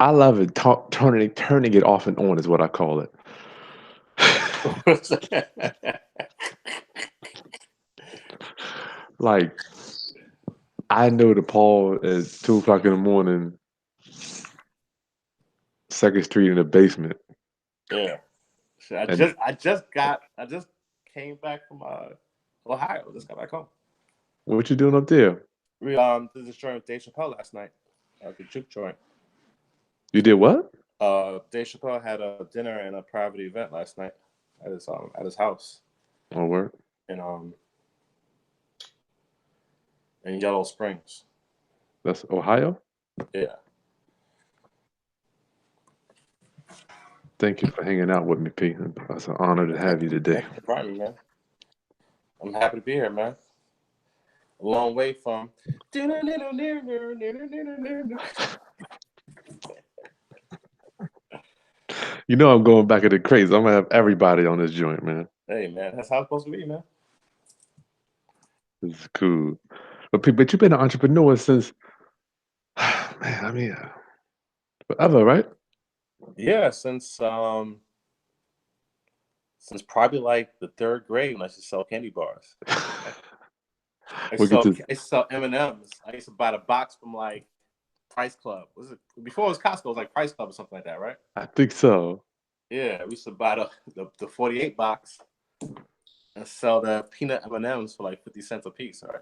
I love it. Turning it off and on is what I call it. Like, I know the Paul at 2 o'clock in the morning, 2nd Street in the basement. Yeah. So I And just came back from Ohio. Just got back home. what you doing up there? We did this joint with Dave Chappelle last night. The juke joint. You did what? Dave Chappelle had a dinner and a private event last night at his house. Oh, word. In Yellow Springs. That's Ohio? Yeah. Thank you for hanging out with me, P. It's an honor to have you today. Thank you for inviting me, man. I'm happy to be here, man. A long way from. You know I'm going back at the craze. I'm gonna have everybody on this joint, man. Hey, man, that's how it's supposed to be, man. This is cool. But you've been an entrepreneur since, man, I mean, forever, right? Yeah, since probably like the 3rd grade when I used to sell candy bars. I used to sell M&Ms. I used to buy the box from like Price Club. Was it before it was Costco? It was like Price Club or something like that, right? I think so. Yeah, we used to buy the 48 box and sell the peanut M&Ms for like 50 cents a piece, right?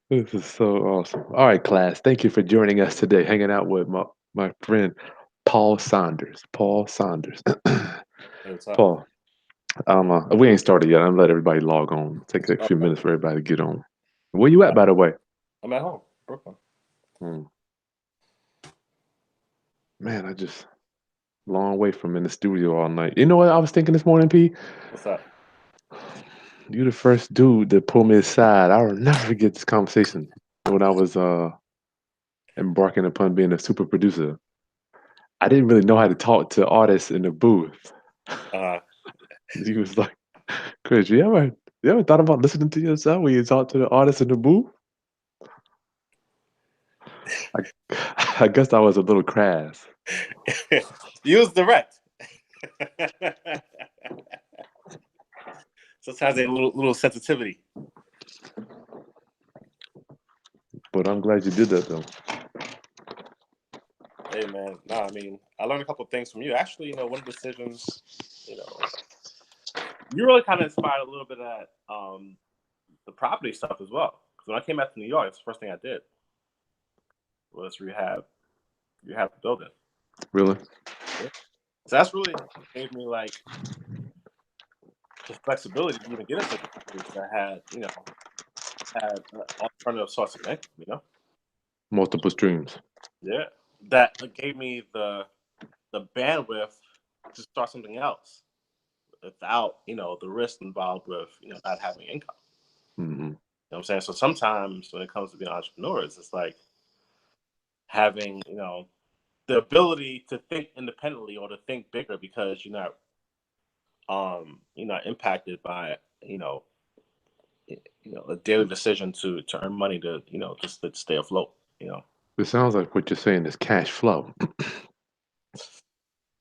This is so awesome. All right, class. Thank you for joining us today, hanging out with my friend Paul Saunders. Paul Saunders. Hey, what's up? Paul, we ain't started yet. I'm gonna let everybody log on. Take a few minutes for everybody to get on. Where you at, by the way? I'm at home, Brooklyn. Man, I just long way from in the studio all night. You know what I was thinking this morning, P? What's up? You the first dude that pulled me aside. I will never forget this conversation when I was embarking upon being a super producer. I didn't really know how to talk to artists in the booth. He was like, Chris, you ever thought about listening to yourself when you talk to the artists in the booth? I guess I was a little crass. You was direct. Sometimes they have a little sensitivity. But I'm glad you did that, though. Hey, man. No, I mean, I learned a couple of things from you. Actually, one of the decisions, you really kind of inspired a little bit of that, the property stuff as well. Because when I came back to New York, that's the first thing I did was rehab the building. Really? Yeah. So that's really gave me like the flexibility to even get into properties that had alternative source of income. Multiple streams. Yeah, that gave me the bandwidth to start something else without the risk involved with not having income. Mm-hmm. You know what I'm saying? So sometimes when it comes to being entrepreneurs, it's like having the ability to think independently or to think bigger because you're not impacted by a daily decision to earn money to just to stay afloat. It sounds like what you're saying is cash flow.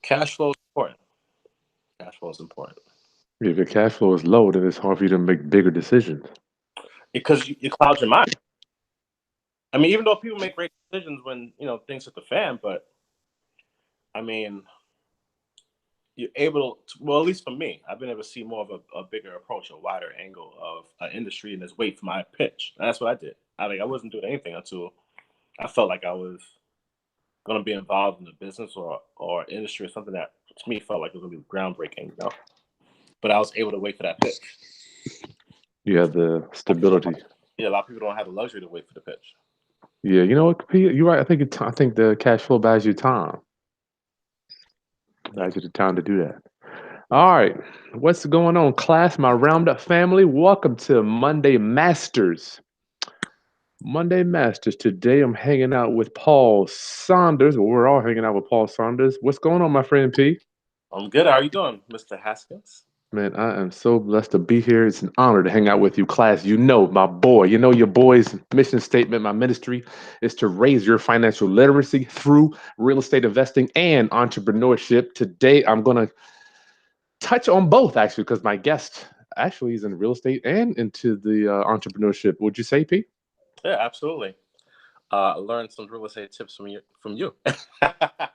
Cash flow is important. Cash flow is important. If your cash flow is low, then it's hard for you to make bigger decisions. Because you cloud your mind. I mean, even though people make great decisions when things hit the fan, but I mean, you're able to, well, at least for me, I've been able to see more of a bigger approach, a wider angle of an industry and just wait for my pitch. And that's what I did. I wasn't doing anything until I felt like I was going to be involved in the business or industry or something that to me felt like it was going to be groundbreaking, But I was able to wait for that pitch. You have the stability. Yeah, a lot of people don't have the luxury to wait for the pitch. Yeah, you know what, Pete? You're right. I think the cash flow buys you time. Buys you the time to do that. All right, what's going on, class? My Roundup family, welcome to Monday Masters. Monday Masters. Today I'm hanging out with Paul Saunders. Well, we're all hanging out with Paul Saunders. What's going on, my friend P? I'm good. How are you doing, Mr. Haskins? Man, I am so blessed to be here. It's an honor to hang out with you, class. You know, my boy, you know, your boy's mission statement, my ministry is to raise your financial literacy through real estate investing and entrepreneurship. Today, I'm going to touch on both actually, because my guest actually is in real estate and into the entrepreneurship. Would you say, Pete? Yeah, absolutely. Learn some real estate tips from you.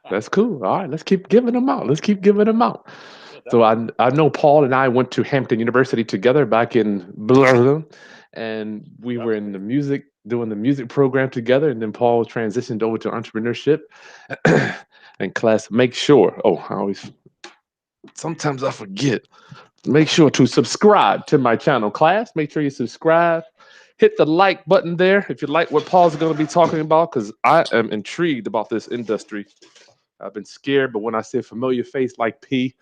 That's cool. All right, let's keep giving them out. Let's keep giving them out. Yeah, So definitely. I know Paul and I went to Hampton University together back in blah, and we Yep. were in the music doing the music program together. And then Paul transitioned over to entrepreneurship and class. Make sure. Oh, I always sometimes I forget. Make sure to subscribe to my channel, class. Make sure you subscribe. Hit the like button there if you like what Paul's going to be talking about, because I am intrigued about this industry. I've been scared, but when I see a familiar face like P, it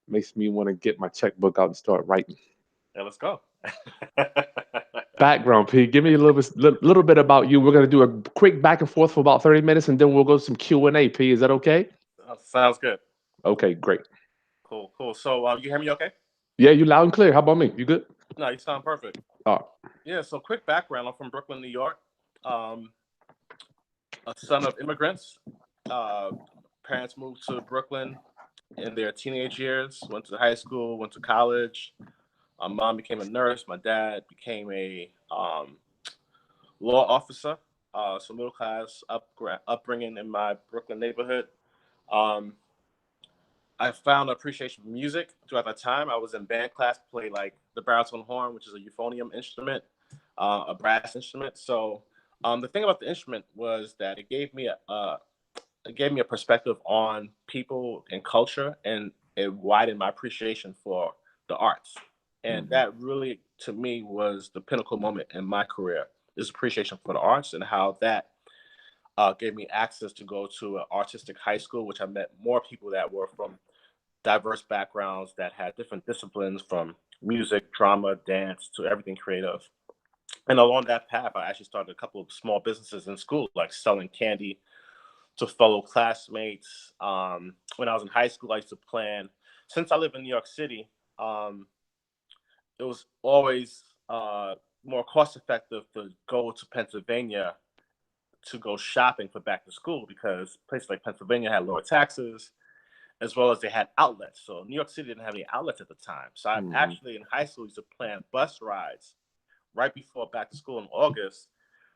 makes me want to get my checkbook out and start writing. Yeah, let's go. Background, P. Give me a little bit about you. We're gonna do a quick back and forth for about 30 minutes, and then we'll go to some Q&A. P, is that okay? Sounds good. Okay, great. Cool, cool. So, you hear me okay? Yeah, you loud and clear. How about me? You good? No, you sound perfect. Oh, Yeah, so quick background. I'm from Brooklyn, New York. Um, a son of immigrants. Uh, Parents moved to Brooklyn in their teenage years, went to high school, went to college. My mom became a nurse. My dad became a law officer. So middle class upbringing in my Brooklyn neighborhood. Um, I found an appreciation for music throughout that time. I was in band class, played like the baritone horn, which is a euphonium instrument, a brass instrument. So the thing about the instrument was that it gave me a perspective on people and culture, and it widened my appreciation for the arts. And mhm. that really, to me, was the pinnacle moment in my career. This appreciation for the arts and how that gave me access to go to an artistic high school, which I met more people that were from diverse backgrounds that had different disciplines from music, drama, dance to everything creative. And along that path, I actually started a couple of small businesses in school, like selling candy to fellow classmates. When I was in high school, I used to plan, since I live in New York City, um, it was always more cost effective to go to Pennsylvania to go shopping for back to school because places like Pennsylvania had lower taxes as well as they had outlets. So New York City didn't have any outlets at the time. So I Mhm. actually in high school used to plan bus rides right before back to school in August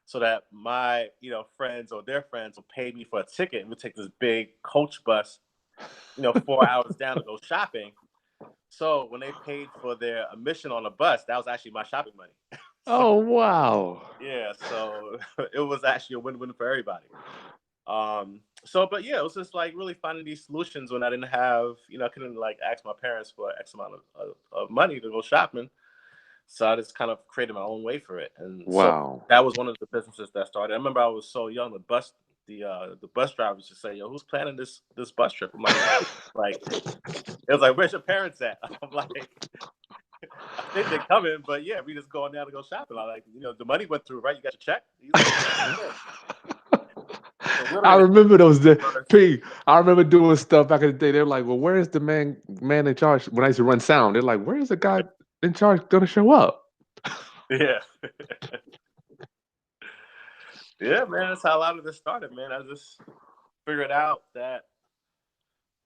so that my friends or their friends would pay me for a ticket and we'd take this big coach bus 4 hours down to go shopping. So when they paid for their admission on the bus, that was actually my shopping money. So Oh, wow. yeah, so it was actually a win-win for everybody. But yeah, it was just like really finding these solutions when I didn't have, I couldn't like ask my parents for X amount of money to go shopping. So I just kind of created my own way for it. And so Wow. that was one of the businesses that started. I remember I was so young, the bus drivers just say, "Yo, who's planning this bus trip?" I'm like it was like, "Where's your parents at?" I'm like, I think they're coming, but yeah, we just going down to go shopping. I'm like, the money went through, right? You got your check? He's like, yeah. So I literally remember those days. first, P, I remember doing stuff back in the day. They're like, well, where's the man in charge? When I used to run sound, they're like, where's the guy in charge gonna show up? yeah. Yeah, man, that's how a lot of this started, man. I just figured out that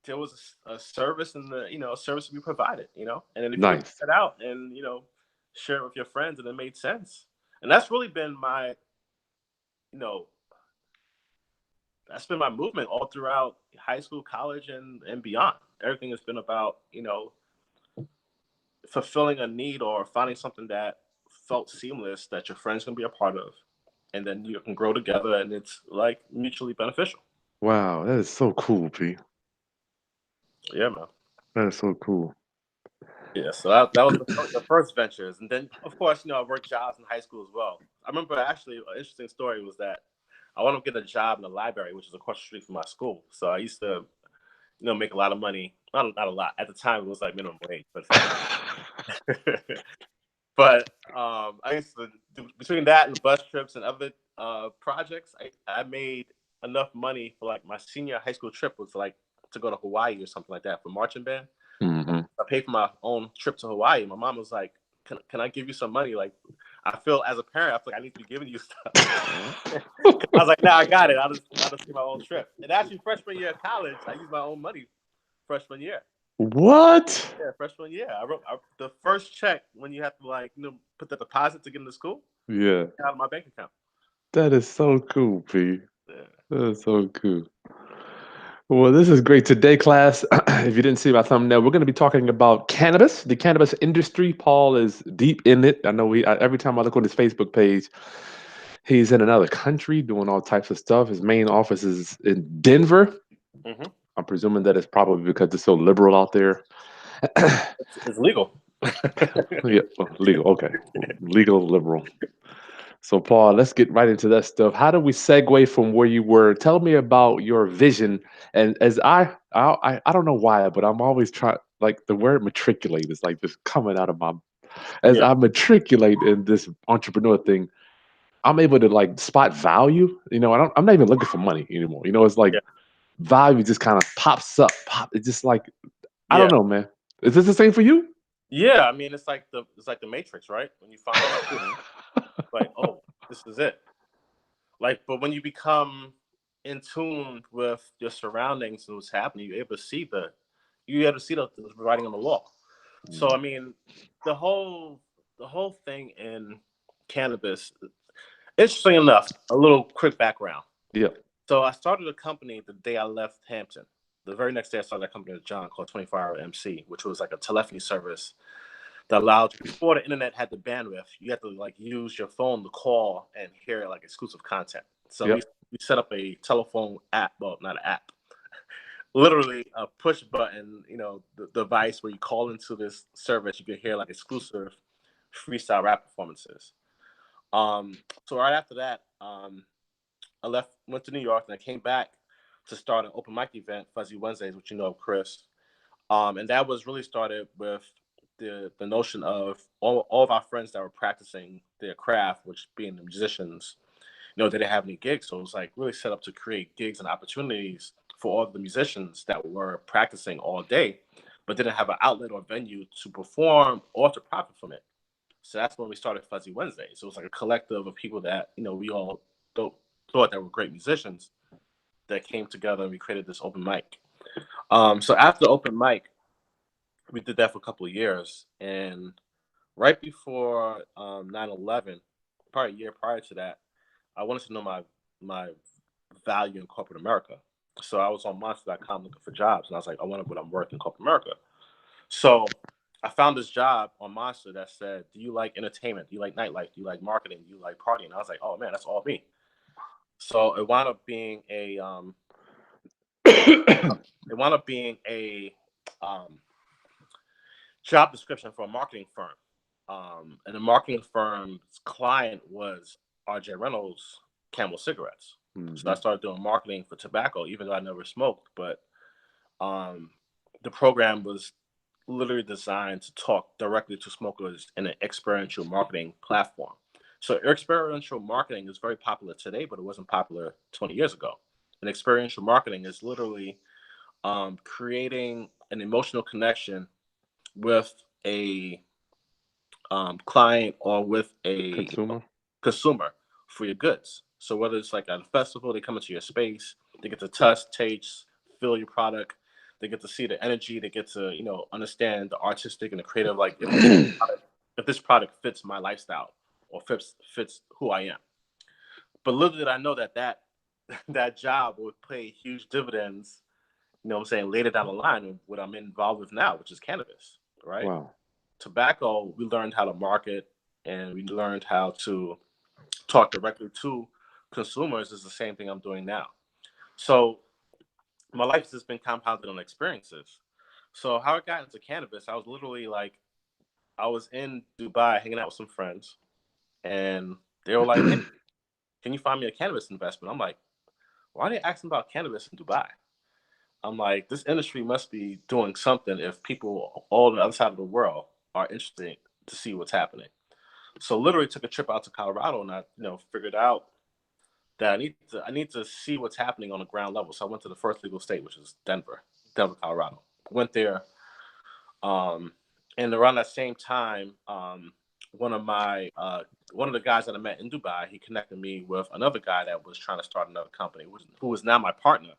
there was a service and a service to be provided, and then if you could Nice. figure it out and share it with your friends and it made sense. And that's really been you know, my movement all throughout high school, college, and beyond. Everything has been about, fulfilling a need or finding something that felt seamless that your friends can be a part of. And then you can grow together and it's like mutually beneficial. Wow, that is so cool, P. Yeah, man. That is so cool. Yeah, so that was the first ventures, and then of course I worked jobs in high school as well. I remember actually an interesting story was that I wanted to get a job in the library, which is across the street from my school. So I used to make a lot of money. Not a lot at the time. It was like minimum wage, but but I used to between that and bus trips and other projects, I made enough money for like my senior high school trip was like to go to Hawaii or something like that for marching band. Hmm. paid for my own trip to Hawaii. My mom was like, "Can I give you some money?" Like, I feel as a parent, I feel like I need to be giving you stuff. I was like, "Nah, I got it. I'll just pay my own trip." And actually, freshman year of college, I used my own money. Freshman year. What? Yeah, freshman year. I wrote the first check when you have to like put the deposit to get into school. Yeah. Out of my bank account. That is so cool, P. Yeah. That is so cool. Well, this is great. Today, class, if you didn't see my thumbnail, we're going to be talking about cannabis, the cannabis industry. Paul is deep in it. I know every time I look on his Facebook page, he's in another country doing all types of stuff. His main office is in Denver. Mm-hmm. I'm presuming that it's probably because it's so liberal out there. It's legal. Yeah, legal. Okay. Legal, liberal. So, Paul, let's get right into that stuff. How do we segue from where you were? Tell me about your vision. And as I don't know why, but I'm always trying. Like the word matriculate is like just coming out of my. As Yeah. I matriculate in this entrepreneur thing, I'm able to like spot value. I'm not even looking for money anymore. It's like Yeah. value just kind of pops up. It's just like I don't Yeah. know, man. Is this the same for you? Yeah. I mean, it's like the Matrix, right? When you find like, oh, this is it. Like, but when you become in tune with your surroundings and what's happening, you're able to see the writing on the wall. So I mean, the whole thing in cannabis. Interesting enough, a little quick background. Yeah. So I started a company the day I left Hampton. The very next day I started a company with John called 24-Hour MC, which was like a telephony service that allowed you, before the internet had the bandwidth, you had to like use your phone to call and hear like exclusive content. So Yep. we set up a telephone app, well, not an app, literally a push button, the device where you call into this service, you could hear like exclusive freestyle rap performances. So right after that, I went to New York, and I came back to start an open mic event, Fuzzy Wednesdays, which you know of Chris. And that was really started with the notion of all of our friends that were practicing their craft, which being the musicians, they didn't have any gigs. So it was like really set up to create gigs and opportunities for all the musicians that were practicing all day, but didn't have an outlet or venue to perform or to profit from it. So that's when we started Fuzzy Wednesdays. So it was like a collective of people that, we all thought that were great musicians that came together, and we created this open mic. So after the open mic, we did that for a couple of years. And right before 9/11, probably a year prior to that, I wanted to know my value in corporate America. So I was on Monster.com looking for jobs, and I was like, I wonder what I'm worth in corporate America. So I found this job on Monster that said, "Do you like entertainment? Do you like nightlife? Do you like marketing? Do you like partying?" I was like, "Oh man, that's all me." So it wound up being a job description for a marketing firm. And the marketing firm's client was RJ Reynolds Camel cigarettes. Mm-hmm. So I started doing marketing for tobacco, even though I never smoked. But the program was literally designed to talk directly to smokers in an experiential marketing platform. So experiential marketing is very popular today, but it wasn't popular 20 years ago. And experiential marketing is literally creating an emotional connection with a client or with a consumer for your goods. So whether it's like at a festival, they come into your space, they get to touch, taste, feel your product, they get to see the energy, they get to understand the artistic and the creative, like if this product fits my lifestyle or fits who I am. But little did I know that job would pay huge dividends, what I'm saying, later down the line of what I'm involved with now, which is cannabis, right? Wow. Tobacco, we learned how to market, and we learned how to talk directly to consumers. Is the same thing I'm doing now. So my life has just been compounded on experiences. So how I got into cannabis, I was literally like, I was in Dubai hanging out with some friends, and they were like, "Hey, can you find me a cannabis investment?" I'm like, "Why are they asking about cannabis in Dubai?" I'm like, this industry must be doing something if people all on the other side of the world are interested to see what's happening. So literally took a trip out to Colorado, and I, figured out that I need to see what's happening on the ground level. So I went to the first legal state, which is Denver, Colorado. Went there, And around that same time, one of the guys that I met in Dubai, he connected me with another guy that was trying to start another company, who was now my partner.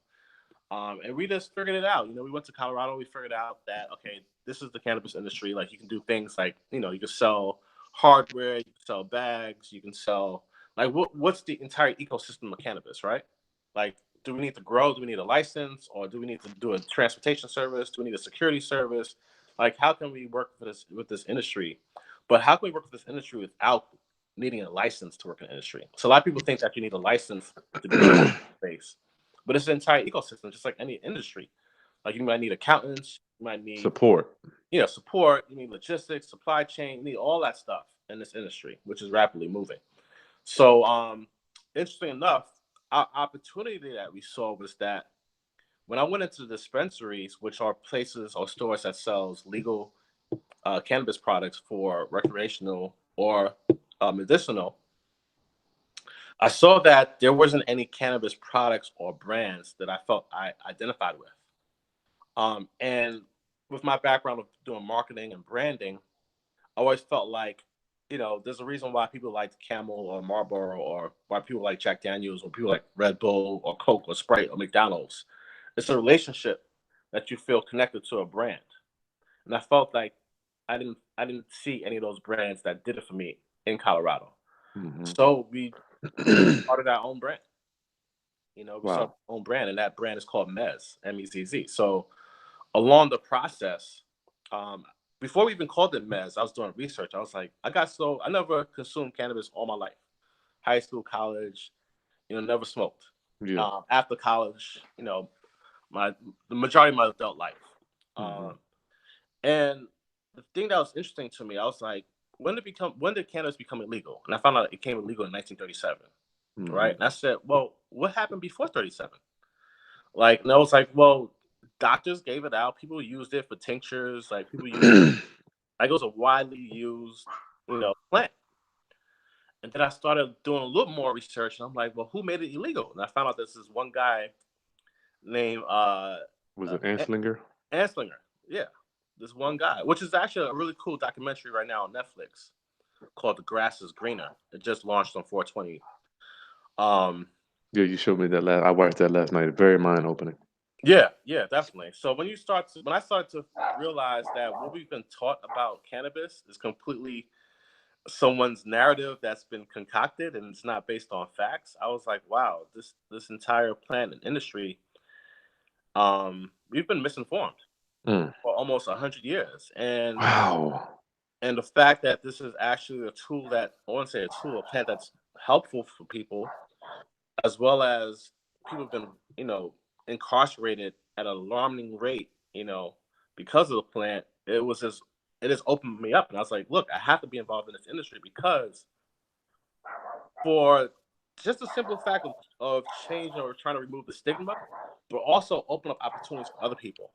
And we just figured it out. We went to Colorado. We figured out that, okay, this is the cannabis industry. Like, you can do things like, you can sell hardware, you can sell bags, you can sell, like, what's the entire ecosystem of cannabis, right? Like, do we need to grow? Do we need a license? Or do we need to do a transportation service? Do we need a security service? Like, how can we work with this industry? But how can we work with this industry without needing a license to work in the industry? So a lot of people think that you need a license to be in the space. But it's an entire ecosystem, just like any industry. Like, you might need accountants, you might need Support. support, you need logistics, supply chain, you need all that stuff in this industry, which is rapidly moving. So, interesting enough, our opportunity that we saw was that when I went into the dispensaries, which are places or stores that sells legal cannabis products for recreational or medicinal, I saw that there wasn't any cannabis products or brands that I felt I identified with. And with my background of doing marketing and branding, I always felt like, there's a reason why people like Camel or Marlboro, or why people like Jack Daniels, or people like Red Bull or Coke or Sprite or McDonald's. It's a relationship that you feel connected to a brand. And I felt like I didn't see any of those brands that did it for me in Colorado. Mm-hmm. So we started our own brand. We started our own brand, and that brand is called Mezz, MEZZ. So along the process, before we even called it Mezz, I was doing research. I was like, I never consumed cannabis all my life. High school, college, never smoked. Yeah. After college, the majority of my adult life. And the thing that was interesting to me, I was like, when did cannabis become illegal? And I found out it became illegal in 1937. Right? And I said, well, what happened before 37? Like, and I was like, well, doctors gave it out. People used it for tinctures. Like, people used it. Like, it was a widely used, plant. And then I started doing a little more research, and I'm like, well, who made it illegal? And I found out this is one guy named Was it Anslinger? Anslinger. Yeah, this one guy, which is actually a really cool documentary right now on Netflix called "The Grass Is Greener." It just launched on 420. Yeah, you showed me that I watched that last night. Very mind opening. Yeah, definitely. So when I started to realize that what we've been taught about cannabis is completely someone's narrative that's been concocted, and it's not based on facts, I was like, wow, this entire plant and industry, we've been misinformed for almost 100 years. And wow. And the fact that this is actually a tool a plant that's helpful for people, as well as people have been, incarcerated at an alarming rate, because of the plant. It has opened me up, and I was like, look, I have to be involved in this industry, because for just the simple fact of changing or trying to remove the stigma, but also open up opportunities for other people,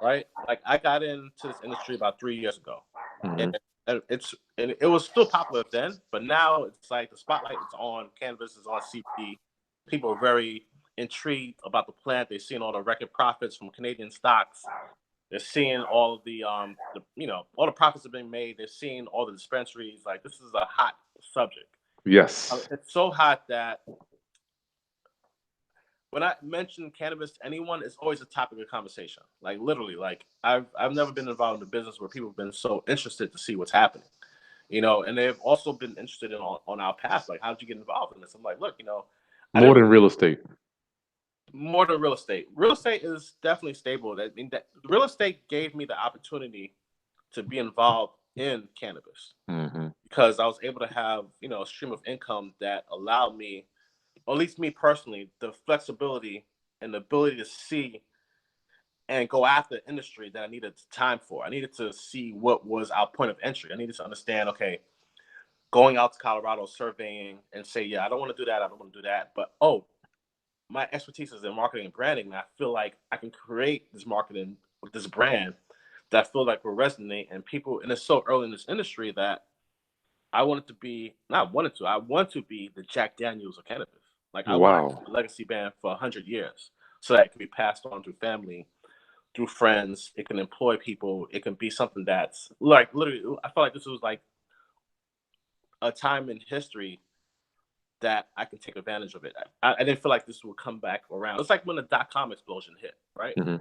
right? Like, I got into this industry about 3 years ago, and it was still popular then, but now it's like the spotlight is on cannabis, is on CBD. People are very intrigued about the plant. They're seeing all the record profits from Canadian stocks. They're seeing all of all the profits have been made. They're seeing all the dispensaries. Like, this is a hot subject. Yes. It's so hot that when I mention cannabis to anyone, it's always a topic of conversation. Like, literally, like, I've never been involved in a business where people have been so interested to see what's happening. And they've also been interested on our path. Like, how did you get involved in this? I'm like, look, more than real estate. More than real estate. Real estate is definitely stable. I mean, that real estate gave me the opportunity to be involved in cannabis, because I was able to have, a stream of income that allowed me, or at least me personally, the flexibility and the ability to see and go after the industry that I needed time for. I needed to see what was our point of entry. I needed to understand, okay, going out to Colorado, surveying, and say, yeah, I don't want to do that. I don't want to do that. But, my expertise is in marketing and branding, and I feel like I can create this marketing with this brand that I feel like will resonate. And people, and it's so early in this industry that I want to be the Jack Daniels of cannabis. Like, I want to be a legacy band for 100 years, so that it can be passed on through family through friends. It can employ people. It can be something that's like literally. I feel like this was like a time in history that I can take advantage of it. I didn't feel like this would come back around. It's like when the dot-com explosion hit, right? Mm-hmm.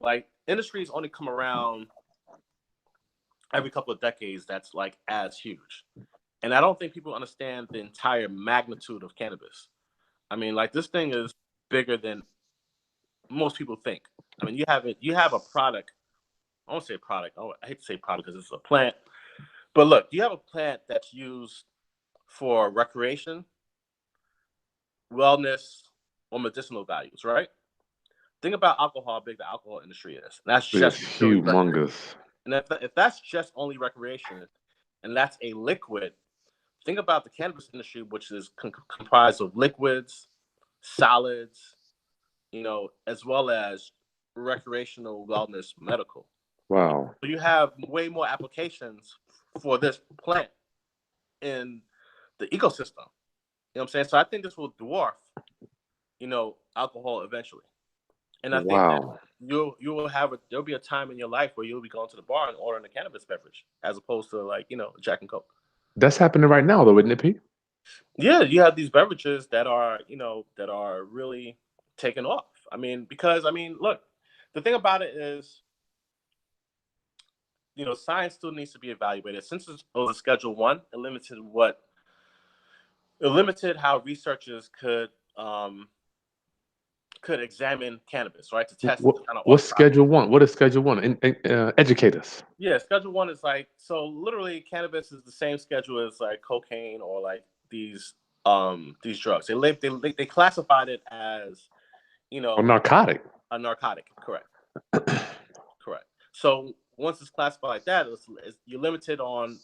Like industries only come around every couple of decades that's like as huge. And I don't think people understand the entire magnitude of cannabis. I mean, like this thing is bigger than most people think. I mean, you have a product. I won't say product. I hate to say product because it's a plant. But look, you have a plant that's used for recreation, wellness, or medicinal values, right? Think about alcohol, how big the alcohol industry is. And that's It's just purely recreation. humongous. And if that's just only recreation, and that's a liquid, think about the cannabis industry, which is comprised of liquids, solids, as well as recreational wellness medical. Wow. So you have way more applications for this plant in the ecosystem. You know what I'm saying? So I think this will dwarf, alcohol eventually. And I think that Wow. there'll be a time in your life where you'll be going to the bar and ordering a cannabis beverage as opposed to like, Jack and Coke. That's happening right now, though, isn't it, Pete? Yeah, you have these beverages that are, that are really taking off. I mean, because look, the thing about it is, science still needs to be evaluated. Since it was a Schedule 1, it limited how researchers could examine cannabis, right, to test What, kind of what's off property. Schedule 1? What is Schedule 1? Educate us. Yeah, Schedule 1 is like, so literally cannabis is the same schedule as like cocaine or like these drugs. They classified it as, Or narcotic. a narcotic. Correct. Correct. So once it's classified like that, you're limited on,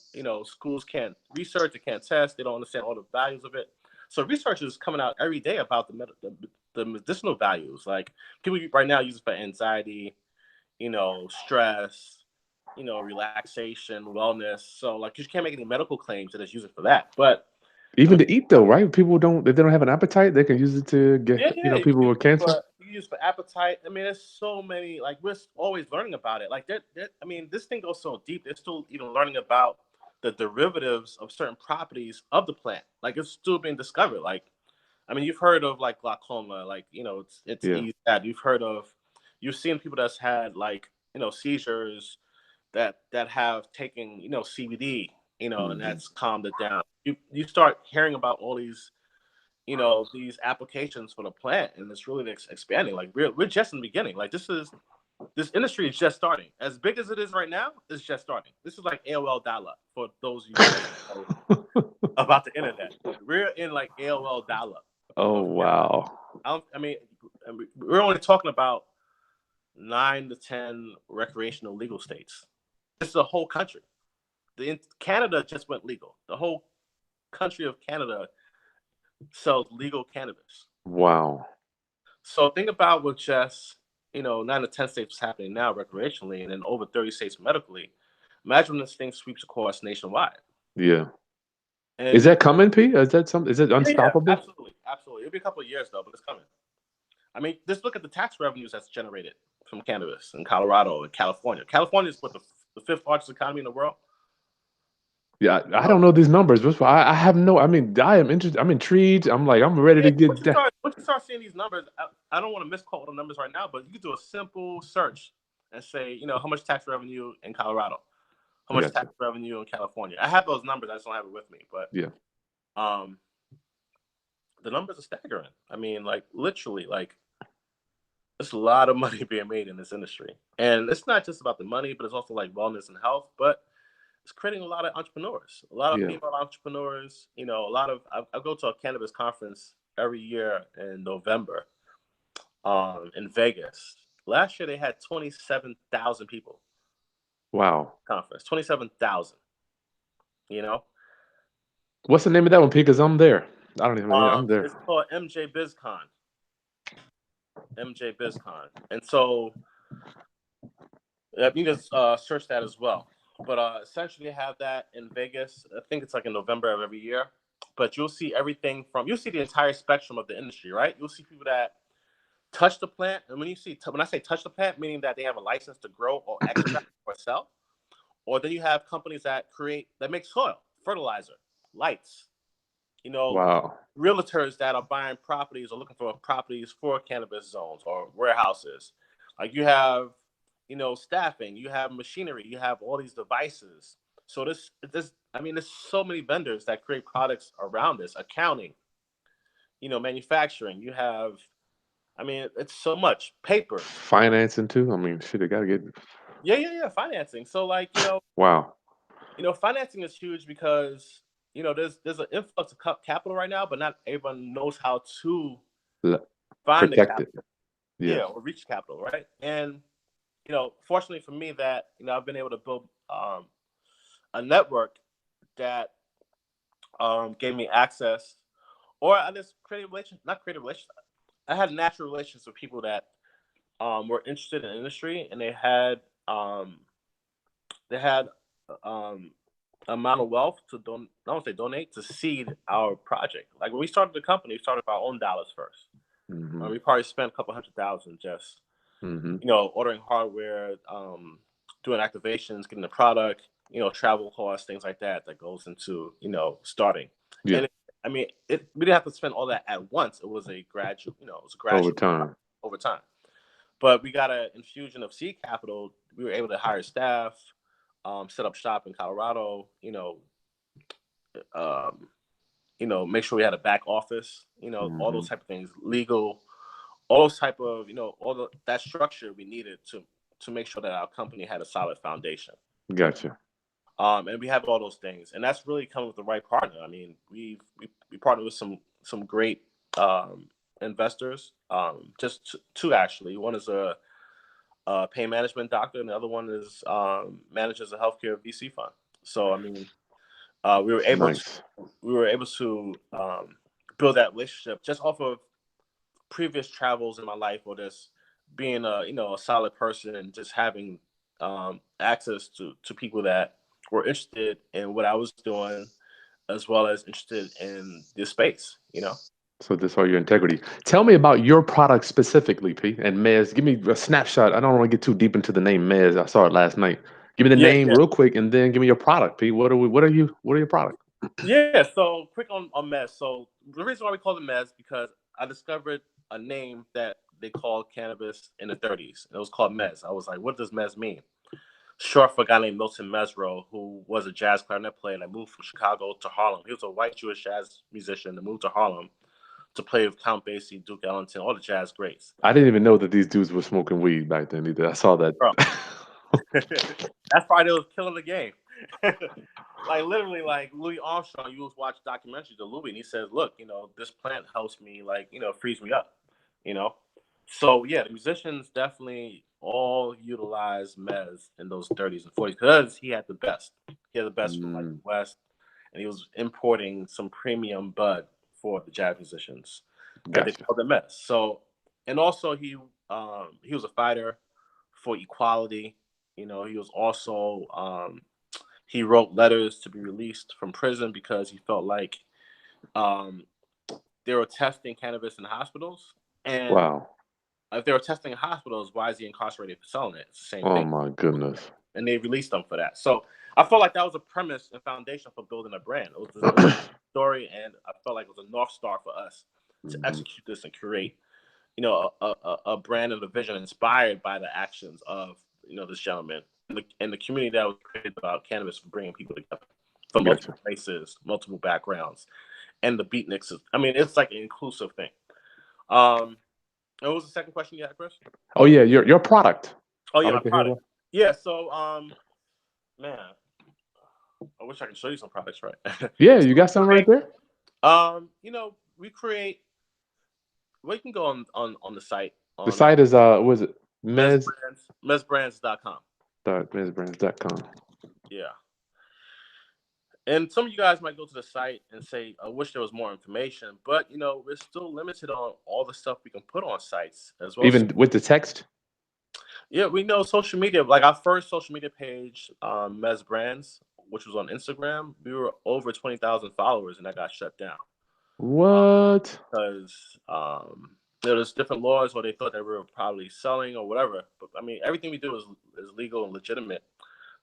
schools can't research, they can't test, they don't understand all the values of it. So research is coming out every day about the medicinal values. Like people right now use it for anxiety, stress, relaxation, wellness. So like you can't make any medical claims that it's using for that. But I Even mean, to eat, though, right? People don't, if they don't have an appetite, they can use it to get, yeah, people with cancer. you use for appetite. I mean, there's so many. Like we're always learning about it. Like I mean, this thing goes so deep. They're still even learning about the derivatives of certain properties of the plant. Like it's still being discovered. Like, I mean, you've heard of like glaucoma. Like it's Yeah. easy. You've seen people that's had like seizures that have taken CBD, and that's calmed it down. You start hearing about all these these applications for the plant, and it's really expanding. Like we're just in the beginning. Like this industry is just starting. As big as it is right now, it's just starting. This is like AOL dial-up for those of you guys know about the internet. We're in like AOL dial-up. Oh, wow. I mean, we're only talking about 9 to 10 recreational legal states. This is a whole country. Canada just went legal. The whole country of Canada sells legal cannabis. Wow. So think about what just 9 to 10 states is happening now recreationally, and then over 30 states medically. Imagine when this thing sweeps across nationwide. Yeah. And Is that coming, Pete? Is that something? Is it unstoppable? absolutely. It'll be a couple of years though, but it's coming. I mean, just look at the tax revenues that's generated from cannabis in Colorado and California. California is what the fifth largest economy in the world. Yeah, I don't know these numbers. I have no. I mean, I am interested. I'm intrigued. I'm ready to get that. Once you start seeing these numbers, I don't want to misquote the numbers right now, but you can do a simple search and say, how much tax revenue in Colorado, how much tax revenue in California. I have those numbers. I just don't have it with me, but yeah, the numbers are staggering. I mean, like literally, like there's a lot of money being made in this industry, and it's not just about the money, but it's also like wellness and health, but it's creating a lot of entrepreneurs, a lot of female entrepreneurs. A lot of I go to a cannabis conference every year in November, in Vegas. Last year they had 27,000 people. Wow. Conference 27,000. What's the name of that one, Pete? Because I'm there. I don't even know. I'm there. It's called MJ BizCon. MJ BizCon, and so you just search that as well. But essentially, they have that in Vegas. I think it's like in November of every year. But you'll see everything you'll see the entire spectrum of the industry, right? You'll see people that touch the plant, and when I say touch the plant, meaning that they have a license to grow or extract or sell, or then you have companies that make soil, fertilizer, lights, Wow. realtors that are buying properties or looking for properties for cannabis zones or warehouses. Like you have, staffing, you have machinery, you have all these devices. So there's so many vendors that create products around this. Accounting, manufacturing. You have, it's so much papers. Financing too. I mean, shit, they gotta get. Yeah, financing. So like, Wow. financing is huge because there's an influx of capital right now, but not everyone knows how to find the Protect it. capital, Yes. or reach capital, right? And fortunately for me, that I've been able to build a network that gave me access, or I just not creative relations. I had natural relations with people that were interested in the industry, and they had um, amount of wealth to I don't say donate, to seed our project. Like when we started the company, we started with our own dollars first. Mm-hmm. We probably spent a couple $100,000 just ordering hardware, doing activations, getting the product, travel costs, things like that goes into starting. Yeah. And we didn't have to spend all that at once. It was a gradual, Over time. over time. But we got an infusion of seed capital. We were able to hire staff, set up shop in Colorado, make sure we had a back office, all those type of things, legal, all those type of, that structure we needed to make sure that our company had a solid foundation. Gotcha. And we have all those things, and that's really coming with the right partner. I mean, we partnered with some great investors, just two actually. One is a pain management doctor, and the other one is manages a healthcare VC fund. So I mean, we were able to build that relationship just off of previous travels in my life, or just being a solid person and just having access to people that were interested in what I was doing, as well as interested in this space. So this all your integrity. Tell me about your product specifically, P. And Mez, give me a snapshot. I don't want to get too deep into the name Mez. I saw it last night. Give me the name real quick, and then give me your product, P. What are your products? Yeah. So quick on Mez. So the reason why we call it Mez, because I discovered a name that they called cannabis in the 30s. And it was called Mez. I was like, what does Mez mean? Short for a guy named Milton Mesro, who was a jazz clarinet player that moved from Chicago to Harlem. He was a white Jewish jazz musician that moved to Harlem to play with Count Basie, Duke Ellington, all the jazz greats. I didn't even know that these dudes were smoking weed back then either. I saw that. That's why they was killing the game. Like literally, like Louis Armstrong, you was watch documentaries of Louis, and he says, "Look, this plant helps me, frees me up." So yeah, the musicians definitely all utilized Mez in those 30s and 40s because he had the best. He had the best from like the West, and he was importing some premium bud for the jazz musicians. Gotcha. And they called it Mez. So, and also he was a fighter for equality. He was also he wrote letters to be released from prison because he felt like they were testing cannabis in hospitals. And wow. If they were testing in hospitals, why is he incarcerated for selling it? It's the same thing. Oh my goodness. And they released them for that. So I felt like that was a premise and foundation for building a brand. It was a story, and I felt like it was a North Star for us to execute this and create, a brand and a vision inspired by the actions of, this gentleman and the community that was created about cannabis, for bringing people together from multiple places, multiple backgrounds, and the beatniks. I mean, it's like an inclusive thing. What was the second question you had, Chris? Oh yeah, your product. Oh yeah, my product. Yeah, so man, I wish I could show you some products, right? Yeah, you got some right there. We create. Well, you can go on the site. The site is what is it? Mezbrands.com. Mezbrands.com. Yeah. And some of you guys might go to the site and say, I wish there was more information, but we're still limited on all the stuff we can put on sites as well. Even with the text? Yeah, we know social media. Like our first social media page, Mez Brands, which was on Instagram, we were over 20,000 followers, and that got shut down. What? Because there's different laws, or they thought that we were probably selling or whatever. But I mean, everything we do is legal and legitimate.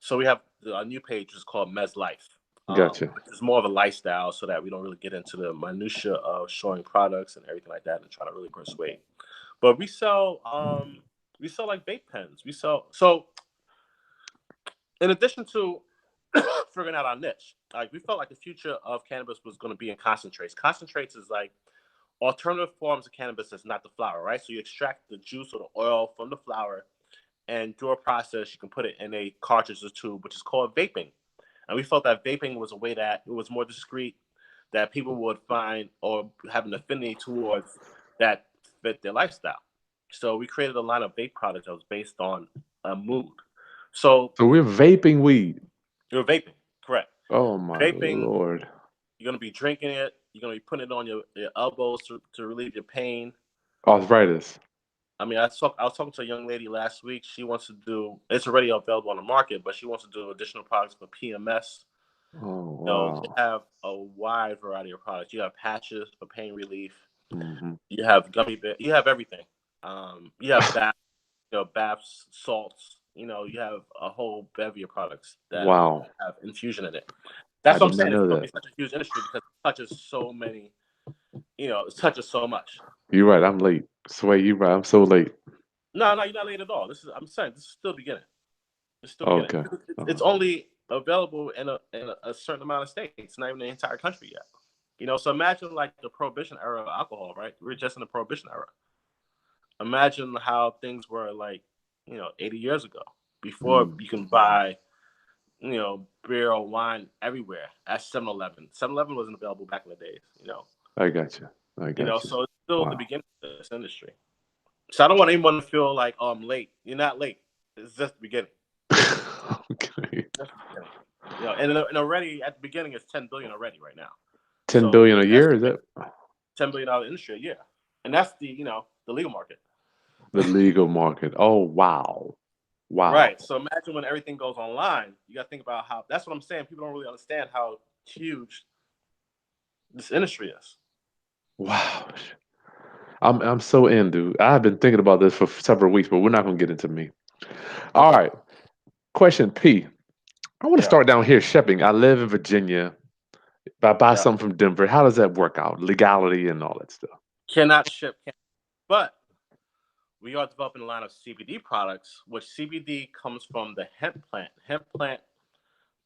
So we have a new page, which is called Mez Life, Gotcha. which is more of a lifestyle, so that we don't really get into the minutia of showing products and everything like that, and trying to really persuade. But we sell like vape pens. We sell, so in addition to figuring out our niche, like we felt like the future of cannabis was going to be in concentrates. Concentrates is like alternative forms of cannabis that's not the flower, right? So you extract the juice or the oil from the flower, and through a process, you can put it in a cartridge or tube, which is called vaping. And we felt that vaping was a way that it was more discreet, that people would find or have an affinity towards, that fit their lifestyle. So we created a line of vape products that was based on a mood. So So we're vaping weed. you're vaping, correct? Oh my Vaping, Lord. you're gonna be drinking it. You're gonna be putting it on your elbows to relieve your pain. Arthritis. I mean, I was talking to a young lady last week. She wants to do. It's already available on the market, but she wants to do additional products for PMS. Oh They wow. have a wide variety of products. You have patches for pain relief. Mm-hmm. You have gummy bear. You have everything. You have baths, salts. You have a whole bevy of products that Wow. have infusion in it. I That's what I'm did not saying. It's know going to be that. such a huge industry because it touches so many. It touches so much. You're right. I'm late. Sway, you're right. I'm so late. No, you're not late at all. I'm saying this is still beginning. It's still beginning. Okay. It's only available in a certain amount of states. It's not even the entire country yet. So imagine like the prohibition era of alcohol, right? We're just in the prohibition era. Imagine how things were like, 80 years ago, before Mm. you can buy, beer or wine everywhere at 7-Eleven. 7-Eleven wasn't available back in the days. I got you. I got you. So it's still the Wow. beginning of this industry. So I don't want anyone to feel like, oh, I'm late. You're not late. It's just the beginning. Okay. Just the beginning. And already at the beginning, it's 10 billion already right now. 10 So billion a year, is that $10 billion industry a year, and that's the legal market. the legal market? Oh wow. Wow. Right. So imagine when everything goes online. You got to think about how. That's what I'm saying. People don't really understand how huge this industry is. Wow. I'm so in, dude. I've been thinking about this for several weeks, but we're not gonna get into me. All Okay. right. Question P. I want to Yeah. start down here shipping. I live in Virginia. If I buy Yeah. something from Denver, how does that work out? Legality and all that stuff. Cannot ship, but we are developing a line of CBD products, which CBD comes from the hemp plant. Hemp plant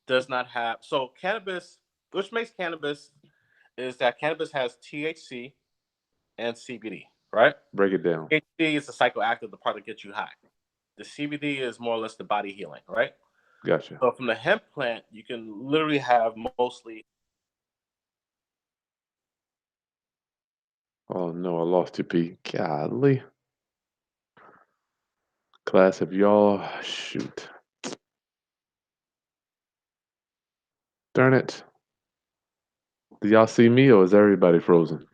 does not have cannabis. Which makes cannabis is that cannabis has THC and CBD, right? Break it down. THC is the psychoactive, the part that gets you high. The CBD is more or less the body healing, right? Gotcha. So from the hemp plant, you can literally have mostly. Oh no, I lost you, P. Golly. Class of y'all. Shoot. Darn it. Do y'all see me or is everybody frozen?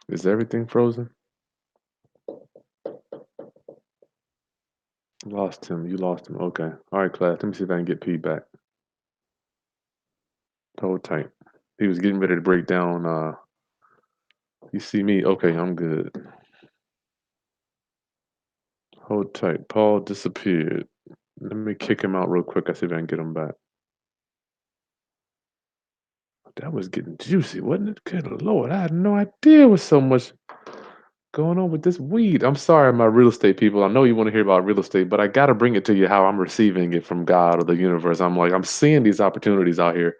Is everything frozen? Lost him. You lost him. Okay. All right, class. Let me see if I can get P back. Hold tight. He was getting ready to break down. You see me? Okay, I'm good. Hold tight. Paul disappeared. Let me kick him out real quick. I see if I can get him back. That was getting juicy, wasn't it? Good Lord. I had no idea was so much going on with this weed. I'm sorry, my real estate people. I know you want to hear about real estate, but I got to bring it to you how I'm receiving it from God or the universe. I'm seeing these opportunities out here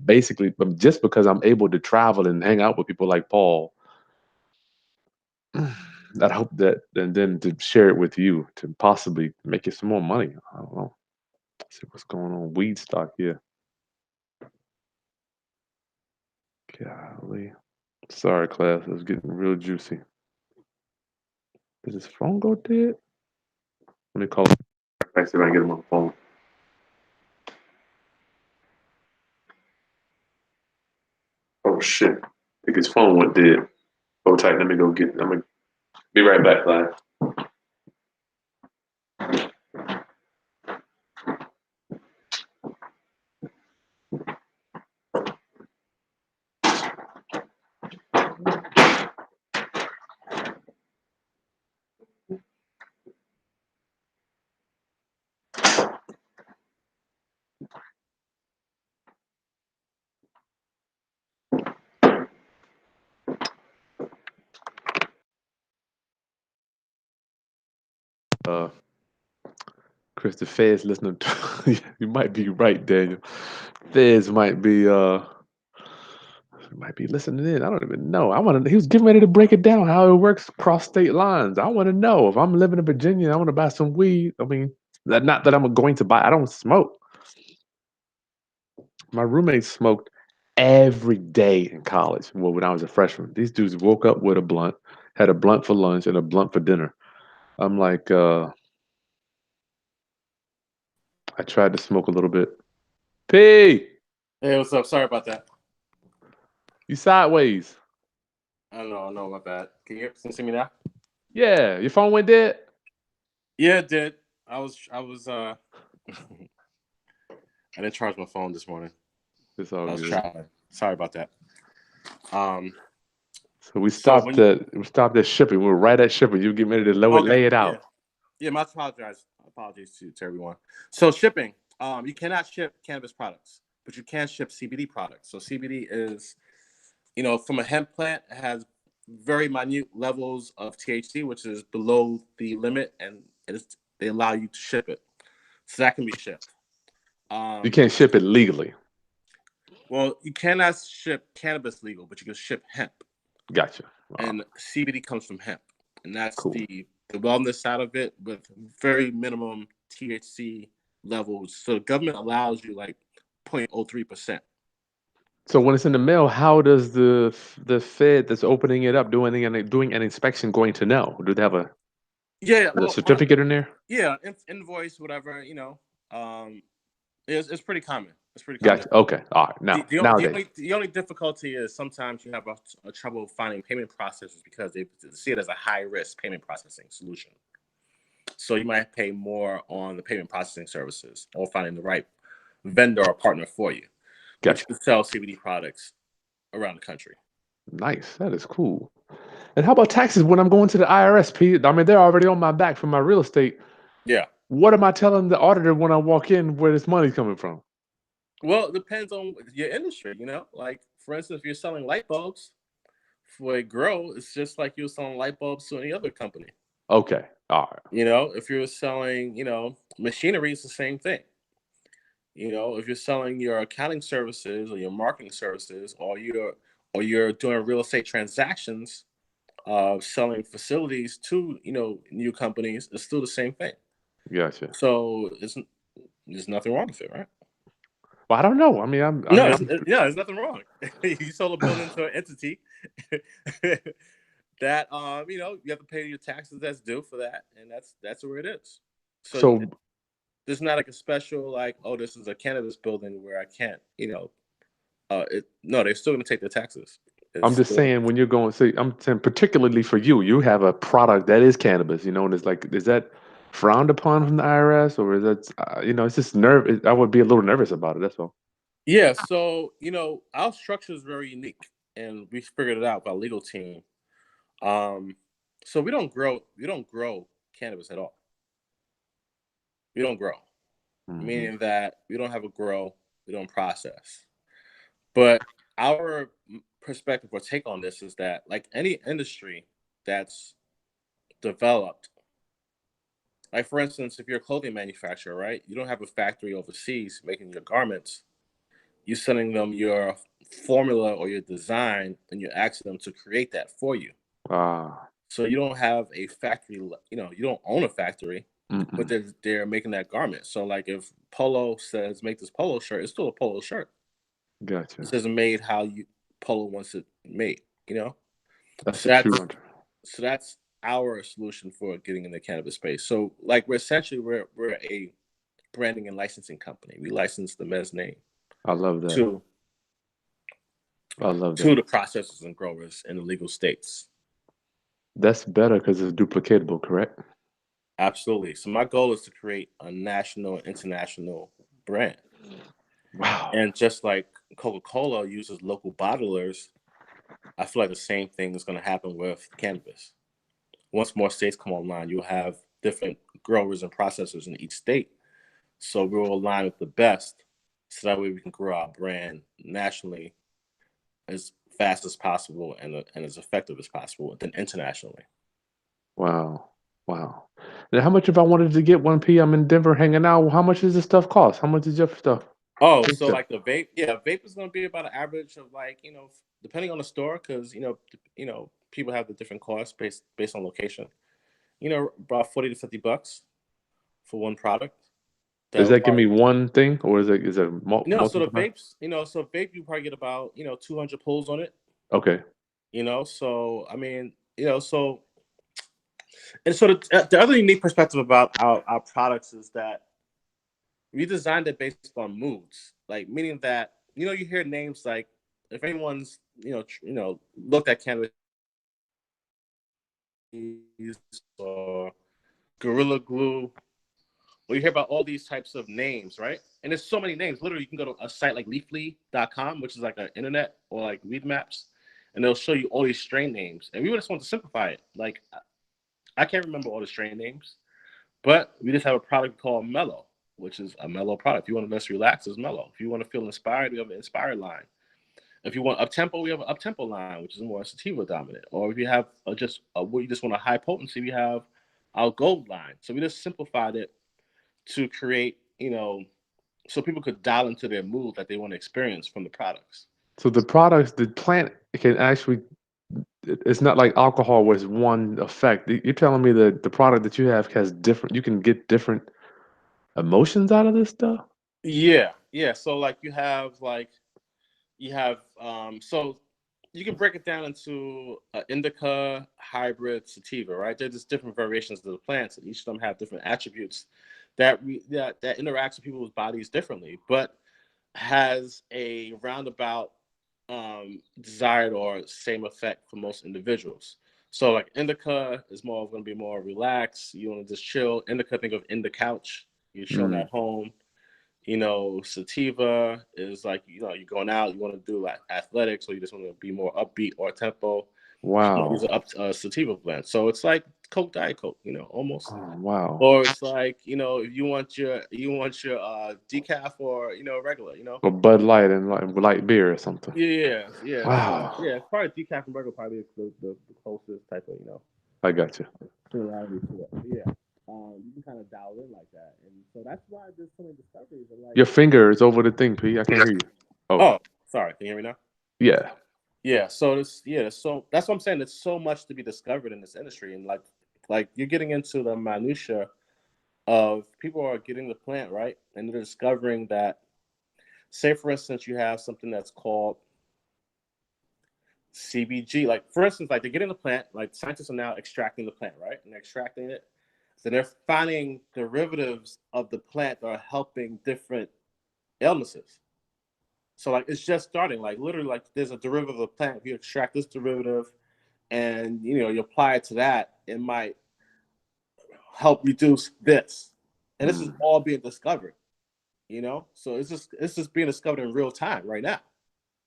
basically just because I'm able to travel and hang out with people like Paul. I hope that, and then to share it with you to possibly make you some more money. I don't know. See what's going on. Weed stock here. Golly. Sorry, class. It was getting real juicy. Did his phone go dead? Let me call him. I see if I can get him on the phone. Oh shit. I think his phone went dead. Hold tight. Let me go get. I'm gonna be right back, class. Chris, the feds listening to you might be right, Daniel. Feds might be listening in. I don't even know. He was getting ready to break it down how it works across state lines. I want to know if I'm living in Virginia and I want to buy some weed. I mean, not that I'm going to buy. I don't smoke. My roommate smoked every day in college. Well, when I was a freshman, these dudes woke up with a blunt, had a blunt for lunch and a blunt for dinner. I'm like, I tried to smoke a little bit. P, Hey, what's up? Sorry about that. you sideways. I don't know, my bad. Can you see me now? Yeah, your phone went dead. Yeah, it did. I was I didn't charge my phone this morning. It's all I was good. traveling. Sorry about that. So we stopped at shipping. We were right at shipping. You get ready to lay it out. Yeah, my apologies to everyone. So shipping. You cannot ship cannabis products, but you can ship CBD products. So CBD is, from a hemp plant, it has very minute levels of THC, which is below the limit, and they allow you to ship it. So that can be shipped. You can't ship it legally. Well, you cannot ship cannabis legal, but you can ship hemp. Gotcha. Wow. And CBD comes from hemp, and that's cool. the wellness side of it with very minimum THC levels. So the government allows you like 0.03%. So when it's in the mail, how does the Fed that's opening it up doing an inspection going to know? Do they have a certificate in there? Yeah, invoice, whatever. It's pretty common. It's pretty common. Gotcha. Okay. All right. Now, the only difficulty is sometimes you have a trouble finding payment processors because they see it as a high risk payment processing solution. So you might pay more on the payment processing services or finding the right vendor or partner for you. Gotcha. But you can sell CBD products around the country. Nice. That is cool. And how about taxes when I'm going to the IRS, Pete? I mean, they're already on my back for my real estate. Yeah. What am I telling the auditor when I walk in where this money's coming from? Well, it depends on your industry, Like, for instance, if you're selling light bulbs for a grow, it's just like you're selling light bulbs to any other company. Okay. All right. If you're selling, machinery, it's the same thing. If you're selling your accounting services or your marketing services or you're doing real estate transactions, selling facilities to, new companies, it's still the same thing. Gotcha. So there's nothing wrong with it, right? Well, I don't know. I mean, there's nothing wrong. You sold a building to an entity that you have to pay your taxes that's due for that, and that's where it is. So there's not like a special this is a cannabis building where I can't, no, they're still going to take the taxes. I'm just saying when you're going, I'm saying particularly for you have a product that is cannabis, and it's like, is that frowned upon from the IRS or is that, it's just I would be a little nervous about it. That's all. Yeah. So, our structure is very unique and we figured it out with our legal team. So we don't grow cannabis at all. We don't grow, meaning that we don't have a grow, we don't process. But our perspective or take on this is that, like any industry that's developed, like for instance, if you're a clothing manufacturer, right, you don't have a factory overseas making your garments. You're sending them your formula or your design, and you're asking them to create that for you. So you don't have a factory, you don't own a factory, but they're making that garment. So like if Polo says make this polo shirt, it's still a polo shirt. Gotcha. It says made how Polo wants it made, That's so that's our solution for getting in the cannabis space. So like we're a branding and licensing company. We license the Mez name. I love that. To the processors and growers in the legal states. That's better because it's duplicatable, correct? Absolutely. So my goal is to create a national, international brand. Wow. And just like Coca-Cola uses local bottlers, I feel like the same thing is going to happen with cannabis. Once more states come online, you'll have different growers and processors in each state. So we'll align with the best so that way we can grow our brand nationally as fast as possible and as effective as possible, and then internationally. Wow. Wow. Now, how much if I wanted to get one P? I'm in Denver hanging out. How much does this stuff cost? How much is your stuff? Oh, Big so stuff. like the vape, yeah, vape is going to be about an average of like, depending on the store, because people have the different costs based on location. About 40 to $50 for one product. That Does would that give me probably, one thing, or is it so the multiple? vapes, so vape you probably get about 200 pulls on it. Okay. So I mean, the other unique perspective about our products is that we designed it based on moods, like meaning that you hear names like if anyone's looked at cannabis or gorilla glue, well, you hear about all these types of names, right? And there's so many names. Literally, you can go to a site like leafly.com, which is like an internet or like weed maps, and they'll show you all these strain names. And we just want to simplify it. Like I can't remember all the strain names, but we just have a product called Mellow, which is a mellow product. If you want to just relax, it's mellow. If you want to feel inspired, we have an inspired line. If you want up tempo, we have an up tempo line, which is more sativa dominant. Or if you have you just want a high potency, we have our gold line. So we just simplified it to create, so people could dial into their mood that they want to experience from the products. So the products, the plant can actually, it's not like alcohol where it's one effect. You're telling me that the product that you have has different, you can get different emotions out of this stuff? Yeah, yeah. So like so you can break it down into indica, hybrid, sativa, right? They're just different variations of the plants, and each of them have different attributes that interacts with people's bodies differently, but has a roundabout desired or same effect for most individuals. So like indica is more going to be more relaxed. You want to just chill. Indica, think of in the couch. You're chilling Mm, at home. Sativa is like, you're going out, you want to do like athletics, or you just want to be more upbeat or tempo. These wow. are sativa blends. So it's like Coke, Diet Coke, almost. Oh, wow. Or it's like, if you want your decaf or, regular, Or Bud Light and light beer or something. Yeah, yeah. So Wow. yeah, it's probably decaf and regular probably is the closest type of, I got you. similarity to it. But yeah. You can kind of dial in like that. And so that's why there's so many discoveries of like, Your finger is over the thing, P. I can't hear you. Oh, oh, sorry, can you hear me now? yeah. Yeah, so that's what I'm saying. There's so much to be discovered in this industry, and like you're getting into the minutia of people are getting the plant right, and they're discovering that. Say, for instance, you have something that's called CBG. Like, for instance, like they're getting the plant. Like scientists are now extracting the plant, right? And they're extracting it, so they're finding derivatives of the plant that are helping different illnesses. So like it's just starting. Like literally, like there's a derivative of the plant. If you extract this derivative and you apply it to that, it might help reduce this. And this is Mm, all being discovered, So it's just being discovered in real time right now.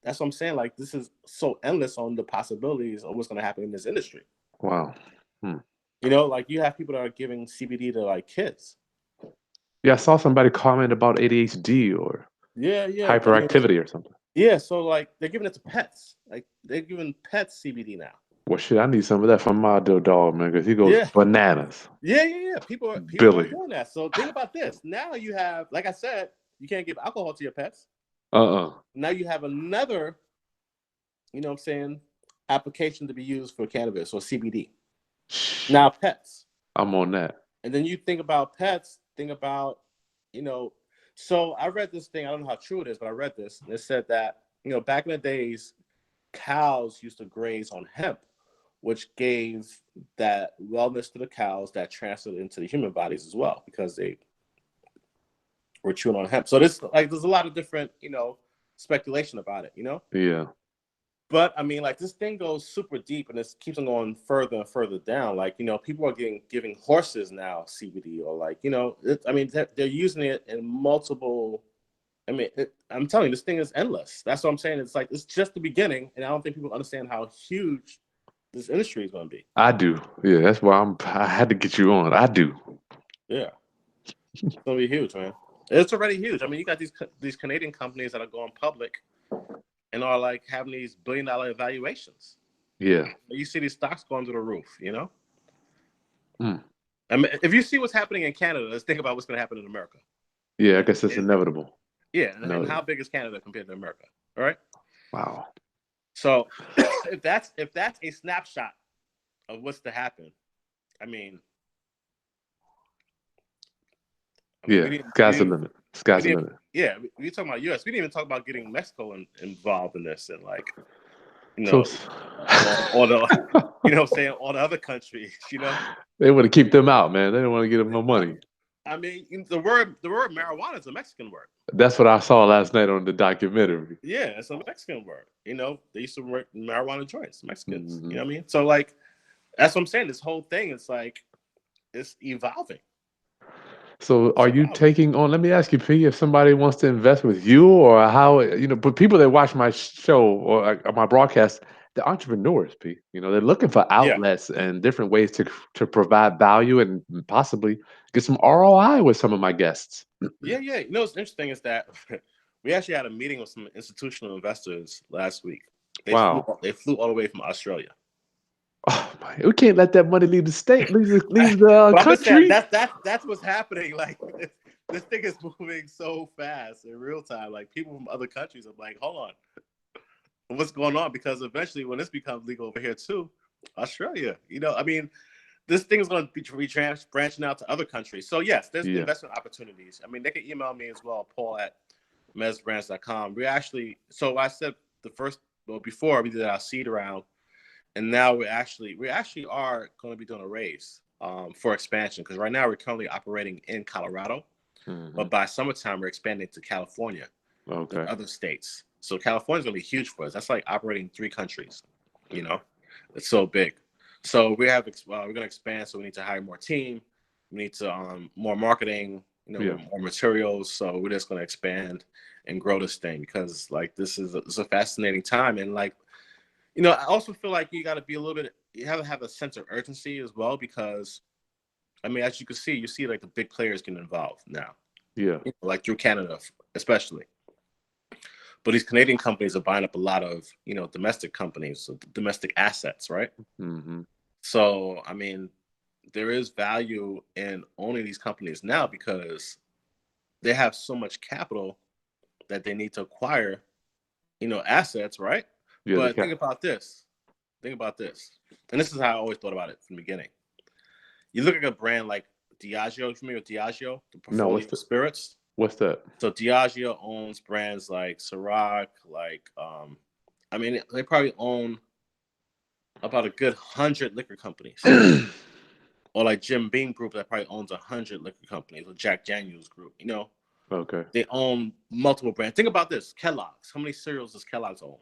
That's what I'm saying. Like this is so endless on the possibilities of what's going to happen in this industry. wow. Hmm. Like you have people that are giving CBD to like kids. Yeah, I saw somebody comment about ADHD or Yeah, yeah. I mean, hyperactivity or something. yeah. So like they're giving it to pets. Like they're giving pets CBD now. Well, shit, I need some of that from my little dog, man, because he goes Yeah, bananas. yeah, yeah, yeah. People are Billy. doing that. So think about this. Now you have, like I said, you can't give alcohol to your pets. Uh-uh. Now you have another, what I'm saying, application to be used for cannabis or CBD. Shh. Now pets. I'm on that. And then you think about pets, think about, you know, so I read this thing, I don't know how true it is, but I read this, and it said that, back in the days, cows used to graze on hemp, which gave that wellness to the cows that transferred into the human bodies as well, because they were chewing on hemp. So there's a lot of different, speculation about it. Yeah. But I mean, like this thing goes super deep, and it keeps on going further and further down. Like people are giving horses now CBD, or like I mean, they're using it in multiple. I mean, I'm telling you, this thing is endless. That's what I'm saying. It's like it's just the beginning, and I don't think people understand how huge this industry is going to be. I do. Yeah, that's why I had to get you on. I do. Yeah, it's going to be huge, man. It's already huge. I mean, you got these Canadian companies that are going public and are like having these billion-dollar evaluations. Yeah. You see these stocks going to the roof, Mm. I mean, if you see what's happening in Canada, let's think about what's going to happen in America. Yeah, I guess it's inevitable. Yeah, and how big is Canada compared to America? All right. Wow. So if that's a snapshot of what's to happen, I mean, Yeah, sky's the limit. Sky's the limit. Yeah, we talking about U.S. We didn't even talk about getting Mexico involved in this, and like, you So, know, all the, you know, saying all the other countries, you know, they want to keep them out, man. They don't want to get them no money. I mean, the word marijuana is a Mexican word. That's what I saw last night on the documentary. Yeah, it's a Mexican word. You know, they used to work marijuana joints, Mexicans. You know what I mean? So like, that's what I'm saying. This whole thing is like, it's evolving. So are you taking on, let me ask you, P, if somebody wants to invest with you or how, you know, but people that watch my show or my broadcast, the entrepreneurs, P, you know, they're looking for outlets and different ways to provide value and possibly get some ROI with some of my guests. Yeah. You know, what's interesting is that we actually had a meeting with some institutional investors last week. They flew all the way from Australia. Oh my! We can't let that money leave the state, leave the country. That's what's happening. Like this thing is moving so fast in real time. Like people from other countries are like, hold on, what's going on? Because eventually, when this becomes legal over here too, Australia, you know, I mean, this thing is going to be branching out to other countries. So yes, there's investment opportunities. I mean, they can email me as well, paul@mesbrands.com. We actually, so I said before we did our seed round. And now we actually are going to be doing a raise for expansion, because right now we're currently operating in Colorado, but by summertime we're expanding to California, to other states. So California is going to be huge for us. That's like operating 3 countries. You know, it's so big. So we're going to expand. So we need to hire more team. We need to more marketing. You know, more materials. So we're just going to expand and grow this thing, because like it's a fascinating time. And like, you know, I also feel like you got to be you have to have a sense of urgency as well, because, I mean, as you can see, like the big players getting involved now. Yeah. You know, like through Canada, especially. But these Canadian companies are buying up a lot of, you know, domestic companies, so domestic assets, right? So, I mean, there is value in owning these companies now, because they have so much capital that they need to acquire, you know, assets, right? Yeah, but think about this. And this is how I always thought about it from the beginning. You look at a brand like Diageo. You familiar with Diageo? The portfolio of spirits? What's that? So Diageo owns brands like Ciroc, like, I mean, they probably own about a good 100 liquor companies. Or like Jim Beam Group that probably owns 100 liquor companies, or Jack Daniels Group, you know? Okay. They own multiple brands. Think about this. Kellogg's. How many cereals does Kellogg's own?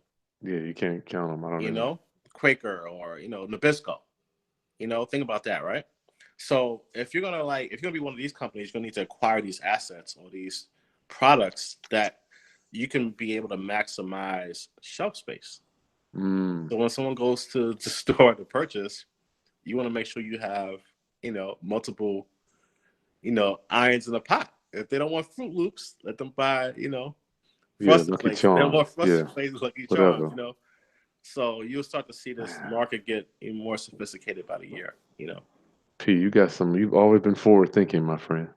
Yeah, you can't count them. I don't know. You know, Quaker, or, you know, Nabisco. You know, think about that, right? So if you're gonna be one of these companies, you're gonna need to acquire these assets or these products that you can be able to maximize shelf space. So when someone goes to the store to purchase, you want to make sure you have, you know, multiple, you know, irons in the pot. If they don't want Fruit Loops, let them buy, you know, Frosted Flakes. They don't want Frosted Flakes, Lucky Charms, you know. So you'll start to see this market get even more sophisticated by the year, you know. P, you've always been forward thinking, my friend.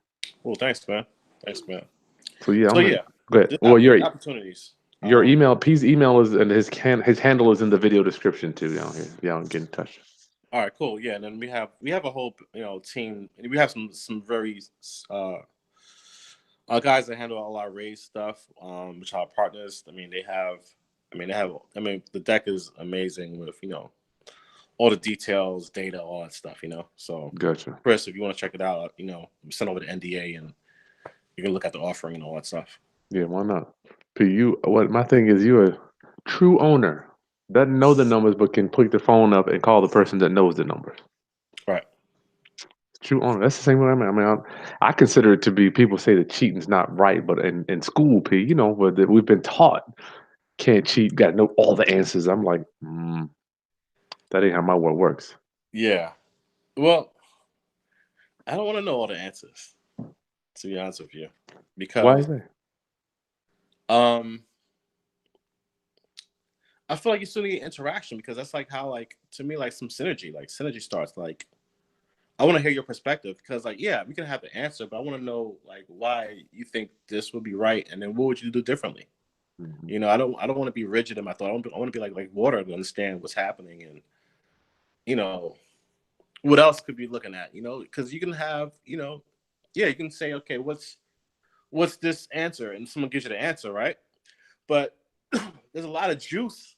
Well, thanks, man. So yeah, go ahead. Well, your opportunities. Your email, P's email is, and his handle is in the video description too down here. If y'all get in touch. All right, cool. Yeah, and then we have a whole, you know, team. We have some very guys that handle all our raise stuff, which are our partners. I mean, the deck is amazing with, you know, all the details, data, all that stuff, you know. So, gotcha. Chris, if you want to check it out, you know, send over the NDA and you can look at the offering and all that stuff. Yeah, why not? P, my thing is, you're a true owner. Doesn't know the numbers, but can pick the phone up and call the person that knows the numbers. Right. True owner. That's the same way I mean, I consider it to be, people say that cheating's not right, but in school, P, you know, we've been taught can't cheat, got to know all the answers. I'm like, that ain't how my world works. Yeah. Well, I don't want to know all the answers, to be honest with you, because why is that? I feel like you still need interaction, because that's like how, like, to me, like some synergy starts. Like, I want to hear your perspective, because like, yeah, we can have the answer, but I want to know like why you think this would be right, and then what would you do differently? Mhm. You know, I don't want to be rigid in my thought. I want to be like water to understand what's happening, and you know, what else could be looking at, you know, because you can have, you know, yeah, you can say, okay, what's this answer, and someone gives you the answer, right? But there's a lot of juice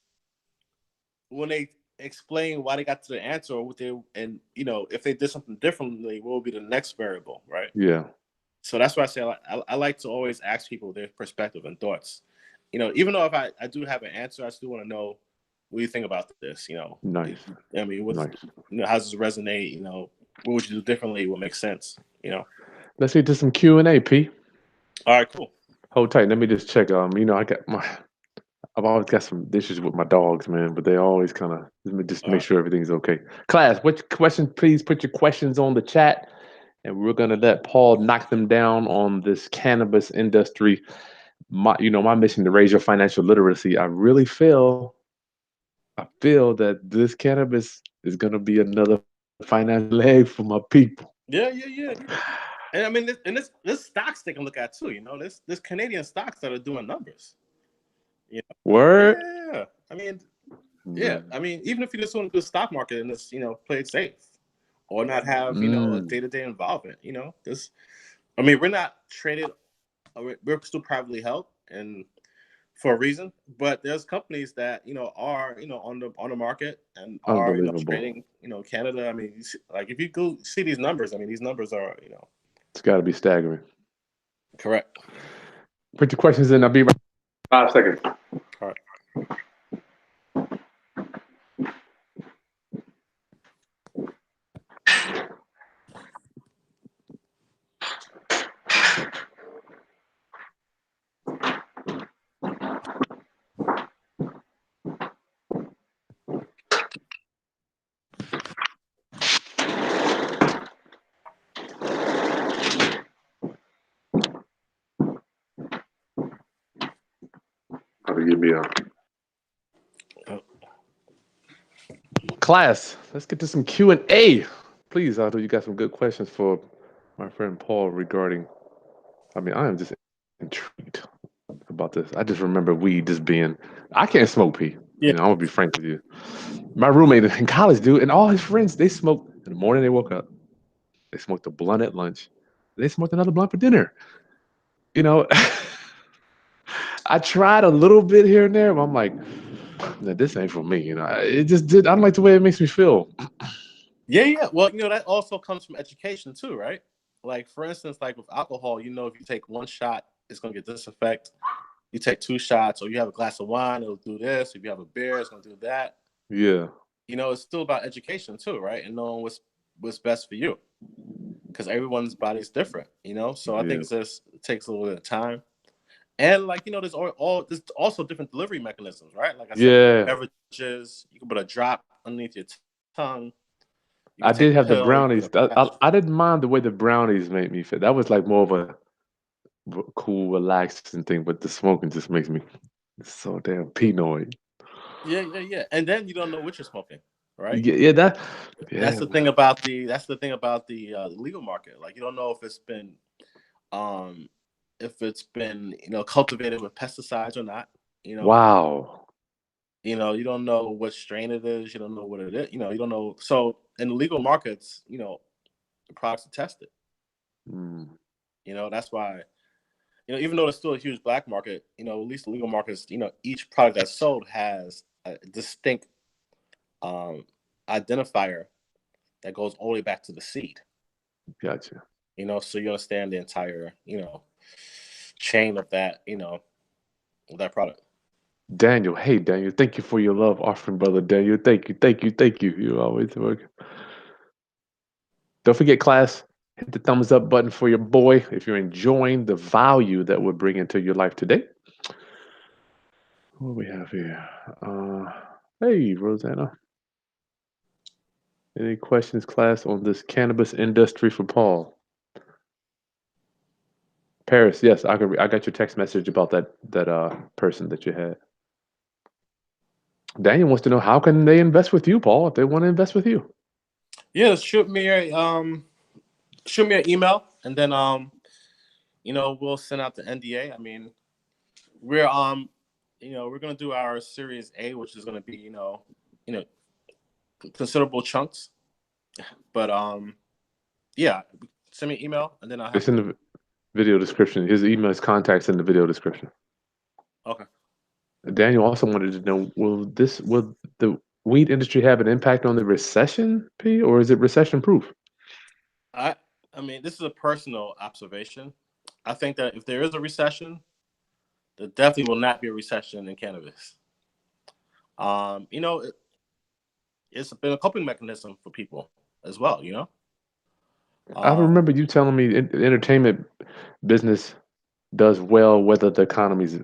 when they explain why they got to the answer, or what they, and you know, if they did something differently, what would be the next variable, right? Yeah. So that's why I say I like to always ask people their perspective and thoughts. You know, even though if I do have an answer, I still want to know what you think about this. You know, Nice. I mean, what's, Nice. you know, how does it resonate? You know, what would you do differently? What makes sense? You know. Let's get to some Q&A, P. All right, cool. Hold tight. Let me just check. You know, I've always got some issues with my dogs, man, but they always kind of let me just All make right. sure everything's okay. Class, what question? Please put your questions on the chat, and we're gonna let Paul knock them down on this cannabis industry. My mission to raise your financial literacy. I feel that this cannabis is gonna be another financial leg for my people. Yeah, yeah, yeah, yeah. And I mean, this stocks they can look at too. You know, this Canadian stocks that are doing numbers. You know, Word. yeah. I mean, yeah. Mm. I mean, even if you just want to do the stock market and just, you know, play it safe, or not have, you know, a Mm. day-to-day involvement, you know, this. I mean, we're not traded. We're still privately held, and for a reason. But there's companies that, you know, are, you know, on the market and are, you know, Unbelievable. trading, you know, Canada. I mean, like if you go see these numbers, I mean, these numbers are, you know, It's got to be staggering. correct. Put your questions in. I'll be right. 5 seconds. All right. Probably give me a Oh, class. Let's get to some Q&A. Please, Otto, you got some good questions for my friend Paul regarding. I mean, I am just intrigued about this. I just remember weed just being. I can't smoke P. yeah. You know, I'm gonna be frank with you. My roommate in college, dude, and all his friends, they smoked in the morning. They woke up. They smoked a blunt at lunch. They smoked another blunt for dinner. You know, I tried a little bit here and there, but I'm like, no, this ain't for me. You know, it just did. I don't like the way it makes me feel. Yeah, yeah. Well, you know, that also comes from education too, right? Like for instance, like with alcohol, you know, if you take one shot, it's gonna get this effect. You take two shots, or you have a glass of wine, it'll do this. If you have a beer, it's gonna do that. Yeah, You know, it's still about education too, right? And knowing what's best for you, because everyone's body is different. You know, so I think yeah, it takes a little bit of time. And like, you know, there's also different delivery mechanisms, right? Like I said, yeah. beverages, you can put a drop underneath your tongue. You I can take did a have the pill. You can brownies. get a patch. I didn't mind the way the brownies made me feel. That was like more of a cool, relaxing thing. But the smoking just makes me so damn paranoid. Yeah, yeah, yeah. And then you don't know what you're smoking, right? Yeah, yeah, That's yeah, the thing about the legal market. Like you don't know um if it's been, you know, cultivated with pesticides or not. You know, wow. you don't know what strain it is. You don't know what it is. You know, you don't know. So in the legal markets, you know, the products are tested. Mm, You know, that's why, you know, even though there's still a huge black market, you know, at least the legal markets, you know, each product that's sold has a distinct um, identifier that goes all the way back to the seed. gotcha. You know, so you understand the entire, you know, chain of that, you know, of that product. Daniel, hey Daniel, thank you for your love offering, brother Daniel. Thank you, thank you, thank you. You always work. Don't forget, class, hit the thumbs up button for your boy if you're enjoying the value that we're bringing to your life today. What do we have here? Hey, Rosanna. Any questions, class, on this cannabis industry for Paul? Paris, yes, I got your text message about that person that you had. Daniel wants to know how can they invest with you, Paul, if they want to invest with you. Yeah, shoot me an email, and then we'll send out the NDA. I mean, we're we're gonna do our Series A, which is gonna be you know considerable chunks. But yeah, send me an email, and then I'll have It's in to. the video description. His email, his contacts in the video description. Okay. Daniel also wanted to know, will the weed industry have an impact on the recession, P, or is it recession proof? I I mean, this is a personal observation. I think that if there is a recession, there definitely will not be a recession in cannabis. It's been a coping mechanism for people as well. I Um, remember you telling me the entertainment business does well whether the economy's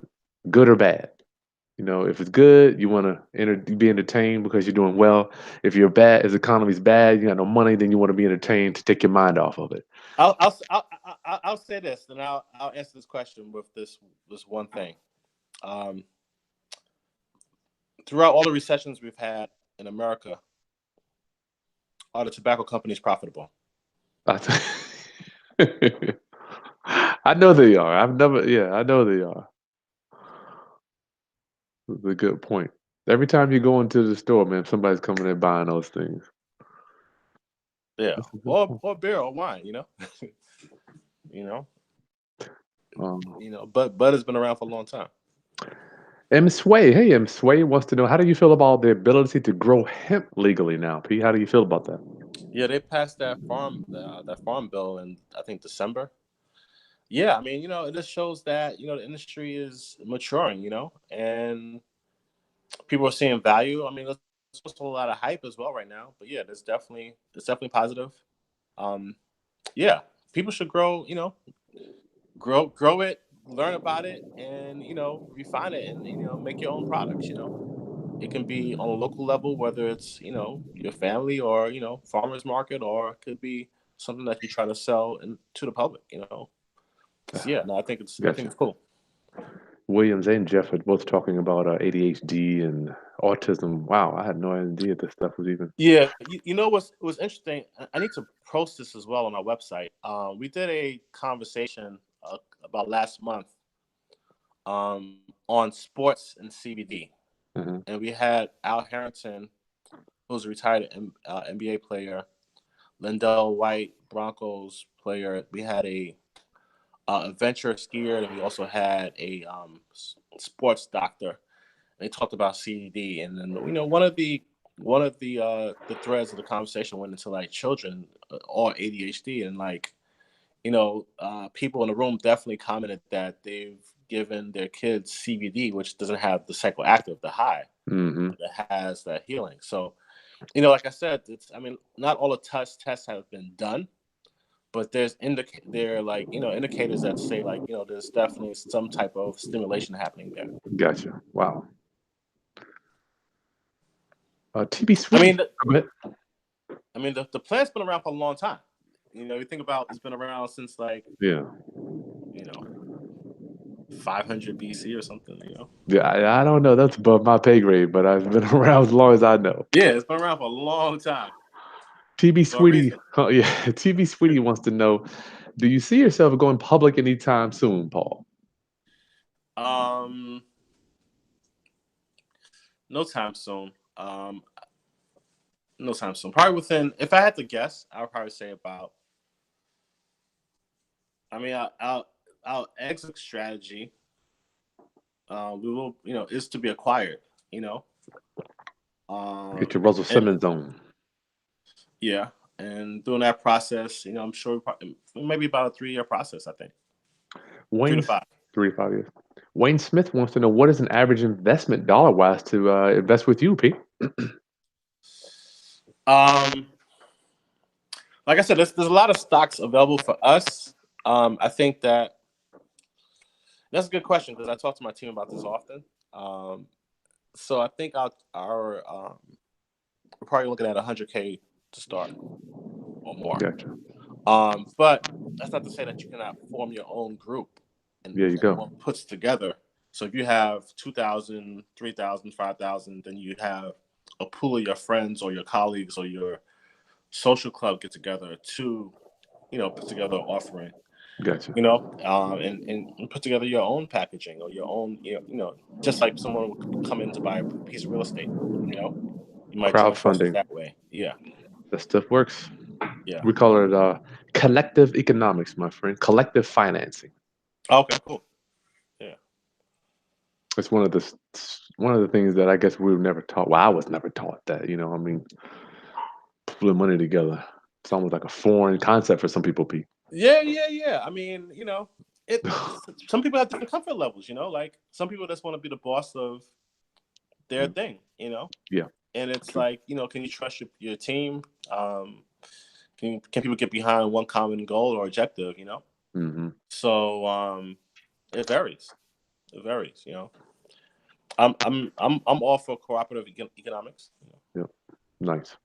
good or bad. You know, if it's good, you want to be entertained because you're doing well. If you're bad, if the economy's bad, you got no money, then you want to be entertained to take your mind off of it. I'll say this, and I'll answer this question with this one thing. Um, Throughout all the recessions we've had in America, are the tobacco companies profitable? I th- I know they are. I've never, yeah, I know they are. That's a good point. Every time you go into the store, man, somebody's coming in buying those things. Yeah, That's a good point. or beer or wine. You know, Um, but Bud has been around for a long time. M. Sway, hey, M. Sway wants to know, how do you feel about the ability to grow hemp legally now, P? How do you feel about that? Yeah, they passed that farm bill in I think December. Yeah, I mean, it just shows that the industry is maturing, and people are seeing value. I mean, there's also a lot of hype as well right now, but yeah, it's definitely positive. Um, yeah, people should grow it, learn about it, and refine it, and make your own products. It can be on a local level, whether it's your family or farmers market, or it could be something that you try to sell to the public. So yeah, no, I think Gotcha. it's cool. Williams and Jeff are both talking about ADHD and autism. Wow, I had no idea this stuff was even. Yeah, you know what's was interesting. I need to post this as well on our website. We did a conversation about last month on sports and CBD, Mhm. and we had Al Harrington, who's a retired NBA player, Lindell White, Broncos player. We had a adventure skier, and we also had a sports doctor. They talked about CBD, and then one of the threads of the conversation went into like children or ADHD, and like people in the room definitely commented that they've given their kids CBD, which doesn't have the psychoactive, the high, Mhm. but it has that healing. So like I said, I mean, not all the tests have been done, but there are like indicators that say like there's definitely some type of stimulation happening there. Gotcha. Wow. TB I Sweetie. mean, Go ahead. the plant's been around for a long time. You think about it's been around since like Yeah. you know 500 BC or something. Yeah, I don't know. That's above my pay grade, but I've been around as long as I know. Yeah, it's been around for a long time TB for a Sweetie, reason. oh, yeah, TB Sweetie wants to know, do you see yourself going public anytime soon, Paul? Um, no time soon. No time soon. Probably within. If I had to guess, I would probably say about. I mean, our exit strategy. We will, is to be acquired. You know, Get your um, Russell and Simmons on. yeah, and during that process, I'm sure maybe about a 3-year process. I think 3 to Wayne's 5. 3 to 5 years. Wayne Smith wants to know, what is an average investment dollar wise to invest with you, Pete? Um, like I said, there's a lot of stocks available for us. I think that's a good question because I talk to my team about this often. So I think we're probably looking at 100K to start or more. Gotcha. But that's not to say that you cannot form your own group There you and go. one puts together. So if you have 2,000, 3,000, 5,000, then you have a pool of your friends or your colleagues or your social club get together to, put together an offering, Gotcha. and put together your own packaging or your own, just like someone would come in to buy a piece of real estate, you might join forces Crowdfunding. that way. Yeah. That stuff works. Yeah. We call it collective economics, my friend. Collective financing. Okay, cool. Yeah. It's one of the things that I guess we were never taught. Well, I was never taught that. I mean, pulling money together. It's almost like a foreign concept for some people, Pete. Yeah. I mean, some people have different comfort levels, like some people just want to be the boss of their thing, Yeah. And it's True. like, can you trust your team? Can people get behind one common goal or objective, Mm-hmm. So it varies. I'm all for cooperative economics. Yep. Nice.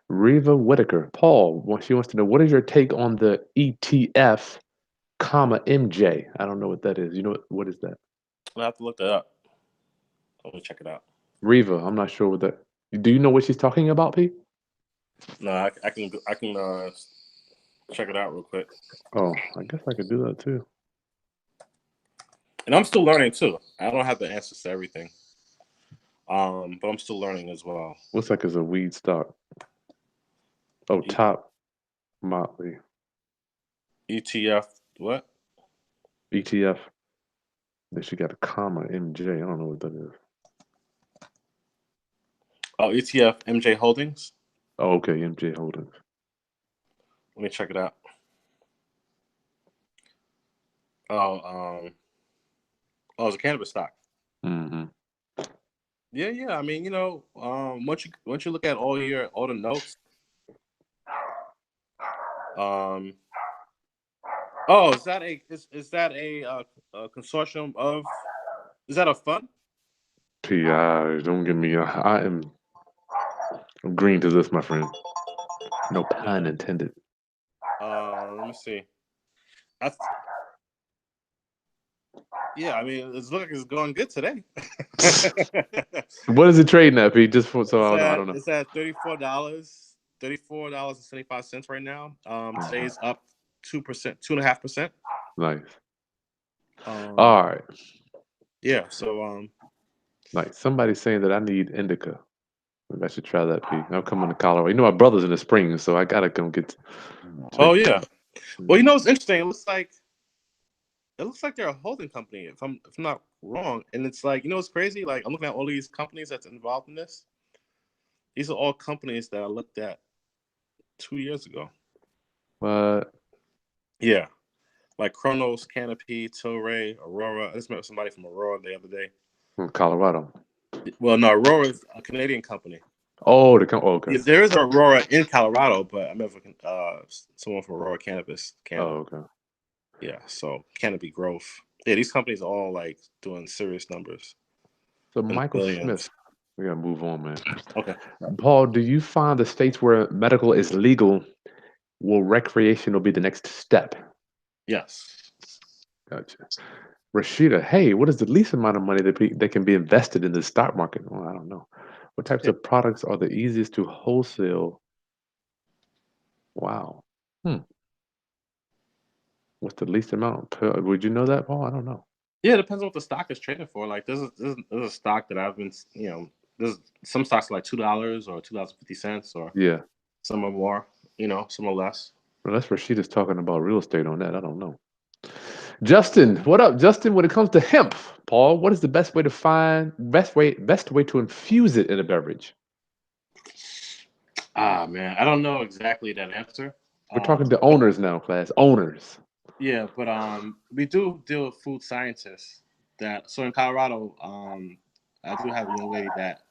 Reva Whitaker. Paul, she wants to know, what is your take on the ETF, MJ? I don't know what that is. You know what is that? I have to look that up. Let me check it out. Reva, I'm not sure what that. Do you know what she's talking about, Pete? No, I can check it out real quick. Oh, I guess I could do that too. And I'm still learning too. I don't have the answers to everything. But I'm still learning as well. Looks like it's a weed stock. Oh, top Motley. ETF, what? ETF. Then she got a MJ. I don't know what that is. Oh, ETF MJ Holdings. Oh, okay, MJ Holdings. Let me check it out. Oh, it's a cannabis stock. Mm-hmm. Yeah. I mean, once you look at all the notes. Oh, is that a consortium of? Is that a fund? PI, don't give me. I'm green to this, my friend. No pun intended. Let me see. Yeah, I mean, it's looking like it's going good today. What is it trading at, Pete? Just for so I don't know. It's at $34.75 right now. Today's up 2%, 2.5%. Nice. All right. Yeah. So nice. Somebody's saying that I need indica. Maybe I should try that, Pete. I'm coming to Colorado. My brother's in the spring, so I gotta come get. Oh yeah. Well, it's interesting. It looks like they're a holding company, if I'm not wrong. And it's like, it's crazy. Like I'm looking at all these companies that's involved in this. These are all companies that I looked at 2 years ago. What? Yeah. Like Kronos, Canopy, Tilray, Aurora. I just met somebody from Aurora the other day. From Colorado. Well, no, Aurora is a Canadian company. Oh, okay. Yeah, there is Aurora in Colorado, but I met someone from Aurora Cannabis, Canada. Oh, okay. Yeah, so Canopy Growth. Yeah, these companies are all like doing serious numbers. So Michael Smith. We gotta move on, man. Okay. Paul, do you find the states where medical is legal, will recreational be the next step? Yes. Gotcha. Rashida, hey, what is the least amount of money that can be invested in the stock market? Well, I don't know. What types of products are the easiest to wholesale? Wow. What's the least amount? Would you know that, Paul? I don't know. Yeah, it depends on what the stock is trading for. Like, there's a stock that I've been, there's some stocks are like $2 or $2.50, or some are more, some are less. Well, that's Rashida's talking about real estate on that. I don't know. Justin, what up, Justin? When it comes to hemp, Paul, what is the best way to infuse it in a beverage? Man, I don't know exactly that answer. We're talking to owners now, class. Owners. Yeah, but we do deal with food scientists. So in Colorado, I do have a young lady that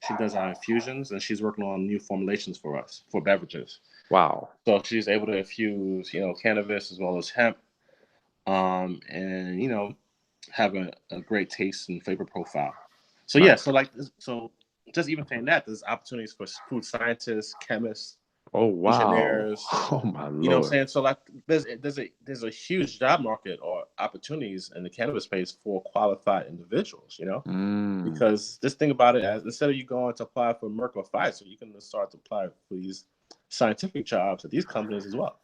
she does our infusions, and she's working on new formulations for us for beverages. Wow. So she's able to infuse, cannabis as well as hemp, and have a great taste and flavor profile. So nice. So just even saying that, there's opportunities for food scientists, chemists. Oh wow! Engineers. Oh my lord! You know what I'm saying? So like, there's a huge job market or opportunities in the cannabis space for qualified individuals. Because this thing about it, instead of you going to apply for Merck or Pfizer, you can start to apply for these scientific jobs at these companies as well.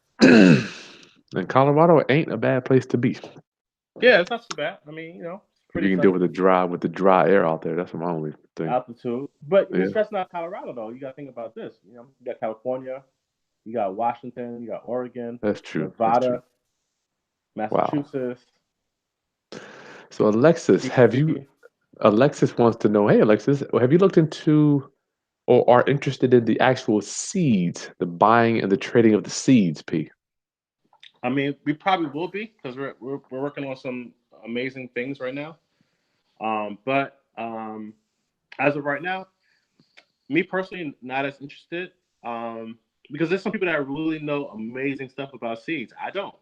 And Colorado ain't a bad place to be. Yeah, it's not too bad. I mean, it's You pretty can deal pleasant. with the dry air out there. That's my only thing. Altitude. But Yeah, that's not Colorado though. You got to think about this. You got California, you got Washington, you got Oregon, that's true. That's true. Nevada, Wow. Massachusetts, So DC. Alexis wants to know, hey Alexis, have you looked into or are interested in the actual seeds, the buying and the trading of the seeds, P? I mean, we probably will be because we're working on some amazing things right now. But as of right now, me personally, not as interested. Because there's some people that really know amazing stuff about seeds. I don't.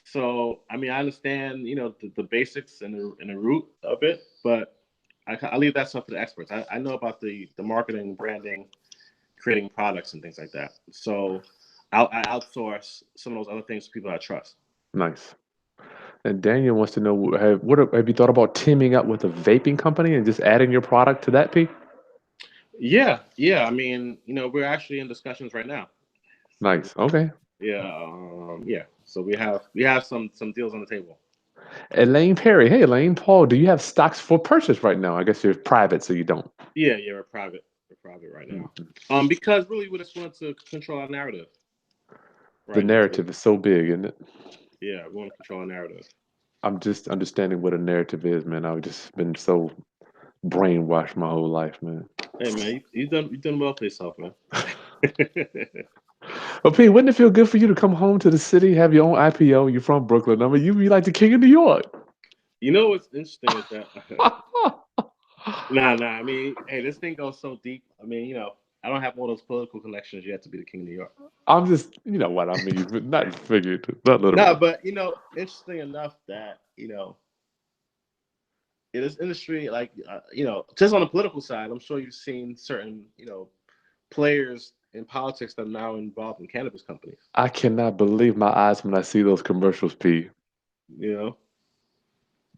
So I mean, I understand the basics and the root of it, but I leave that stuff to the experts. I know about the marketing, branding, creating products, and things like that. So I outsource some of those other things to people I trust. Nice. And Daniel wants to know, have you thought about teaming up with a vaping company and just adding your product to that, P? Yeah, yeah. I mean, we're actually in discussions right now. Nice. Okay. Yeah, yeah. So we have some deals on the table. Elaine Perry. Hey, Elaine. Paul, do you have stocks for purchase right now? I guess you're private, so you don't. Yeah, yeah. We're private. We're private right now. Mhm. Because really we just want to control our narrative The right now. narrative is so big, isn't it? Yeah, we want to control our narrative. I'm just understanding what a narrative is, man. I've just been so brainwashed my whole life, man. Hey man, you done well for yourself, man. Well, P, wouldn't it feel good for you to come home to the city, have your own IPO? You're from Brooklyn. I mean, you be like the king of New York. What's interesting is that nah. I mean, hey, this thing goes so deep. I mean, I don't have all those political connections yet to be the king of New York. I'm just, you know what I mean, but not figured, not No, literal. but interesting enough that in this industry, like just on the political side, I'm sure you've seen certain players in politics that are now involved in cannabis companies. I cannot believe my eyes when I see those commercials, P. You know,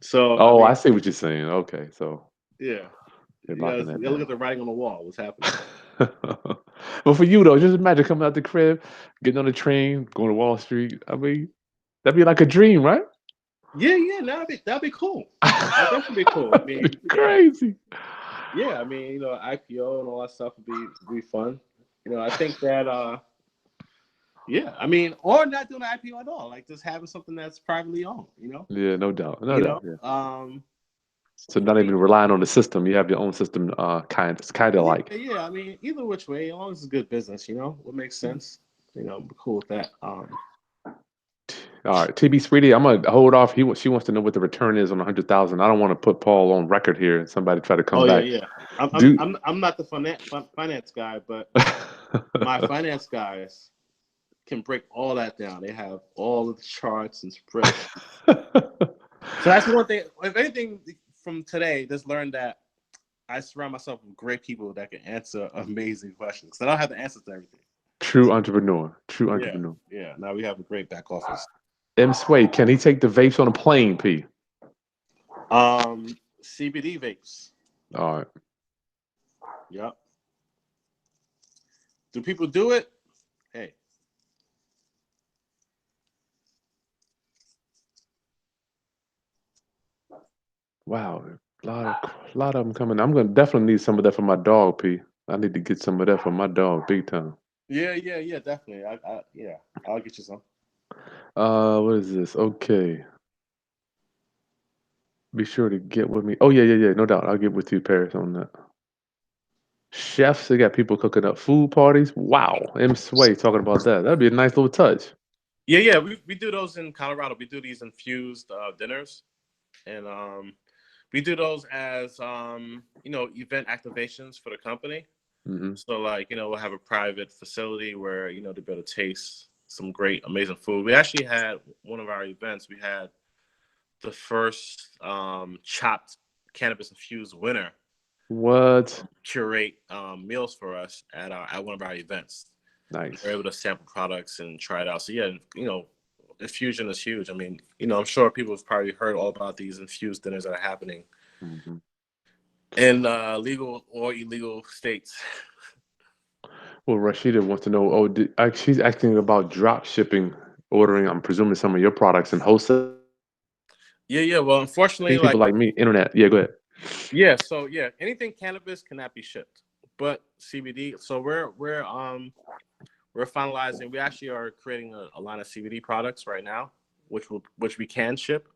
so I Oh, I mean, see what you're saying. Okay, so yeah, they're you locking that gotta look down. at the writing on the wall. What's happening? But for you though, just imagine coming out the crib, getting on the train, going to Wall Street. I mean, that'd be like a dream, right? Yeah, yeah, that'd be cool. That'd definitely be cool. I That'd mean, be crazy. yeah, I mean, IPO and all that stuff would be fun. I think that yeah, I mean, or not doing an IPO at all, like just having something that's privately owned. Yeah, no doubt, no You doubt. know, Yeah. um, So I not mean, even relying on the system. You have your own system. It's kind of yeah, like. yeah. I mean, either which way, as long as it's good business, what makes sense. Be cool with that. All right, TB Sweetie, I'm gonna hold off. She wants to know what the return is on 100,000. I don't want to put Paul on record here and somebody try to come Oh yeah, back. yeah. I'm I'm Do I'm, I'm not the finance guy, but my finance guys can break all that down. They have all of the charts and spreads. So that's one thing. If anything from today, just learn that I surround myself with great people that can answer amazing questions. I don't have the answers to everything. true entrepreneur, true Yeah, entrepreneur. yeah. Now we have a great back office. M Sway, can he take the vapes on a plane, P? CBD vapes. All right. Yep. Do people do it? Hey. Wow, a lot of them coming. I'm gonna definitely need some of that for my dog, P. I need to get some of that for my dog, big time. Yeah, yeah, yeah. Definitely. Yeah. I'll get you some. What is this? Okay. Be sure to get with me. Oh yeah. No doubt. I'll get with you, Paris, on that. Chefs, they got people cooking up food parties. Wow. M Sway talking about that. That'd be a nice little touch. Yeah, yeah. We do those in Colorado. We do these infused dinners, and we do those as event activations for the company. Hmm. So like we'll have a private facility where to be able to taste some great amazing food. We actually had one of our events. We had the first chopped cannabis infused winner What? curate meals for us at one of our events. We're Nice. able to sample products and try it out. So yeah, infusion is huge. I mean, I'm sure people have probably heard all about these infused dinners that are happening Hmm. in legal or illegal states. Well, Rashida wants to know. Oh, she's asking about drop shipping, ordering. I'm presuming some of your products and wholesale. Yeah, yeah. Well, unfortunately, These people like like me, internet. Yeah, go ahead. yeah. So yeah, anything cannabis cannot be shipped, but CBD. So we're finalizing. We actually are creating a line of CBD products right now, which we can ship.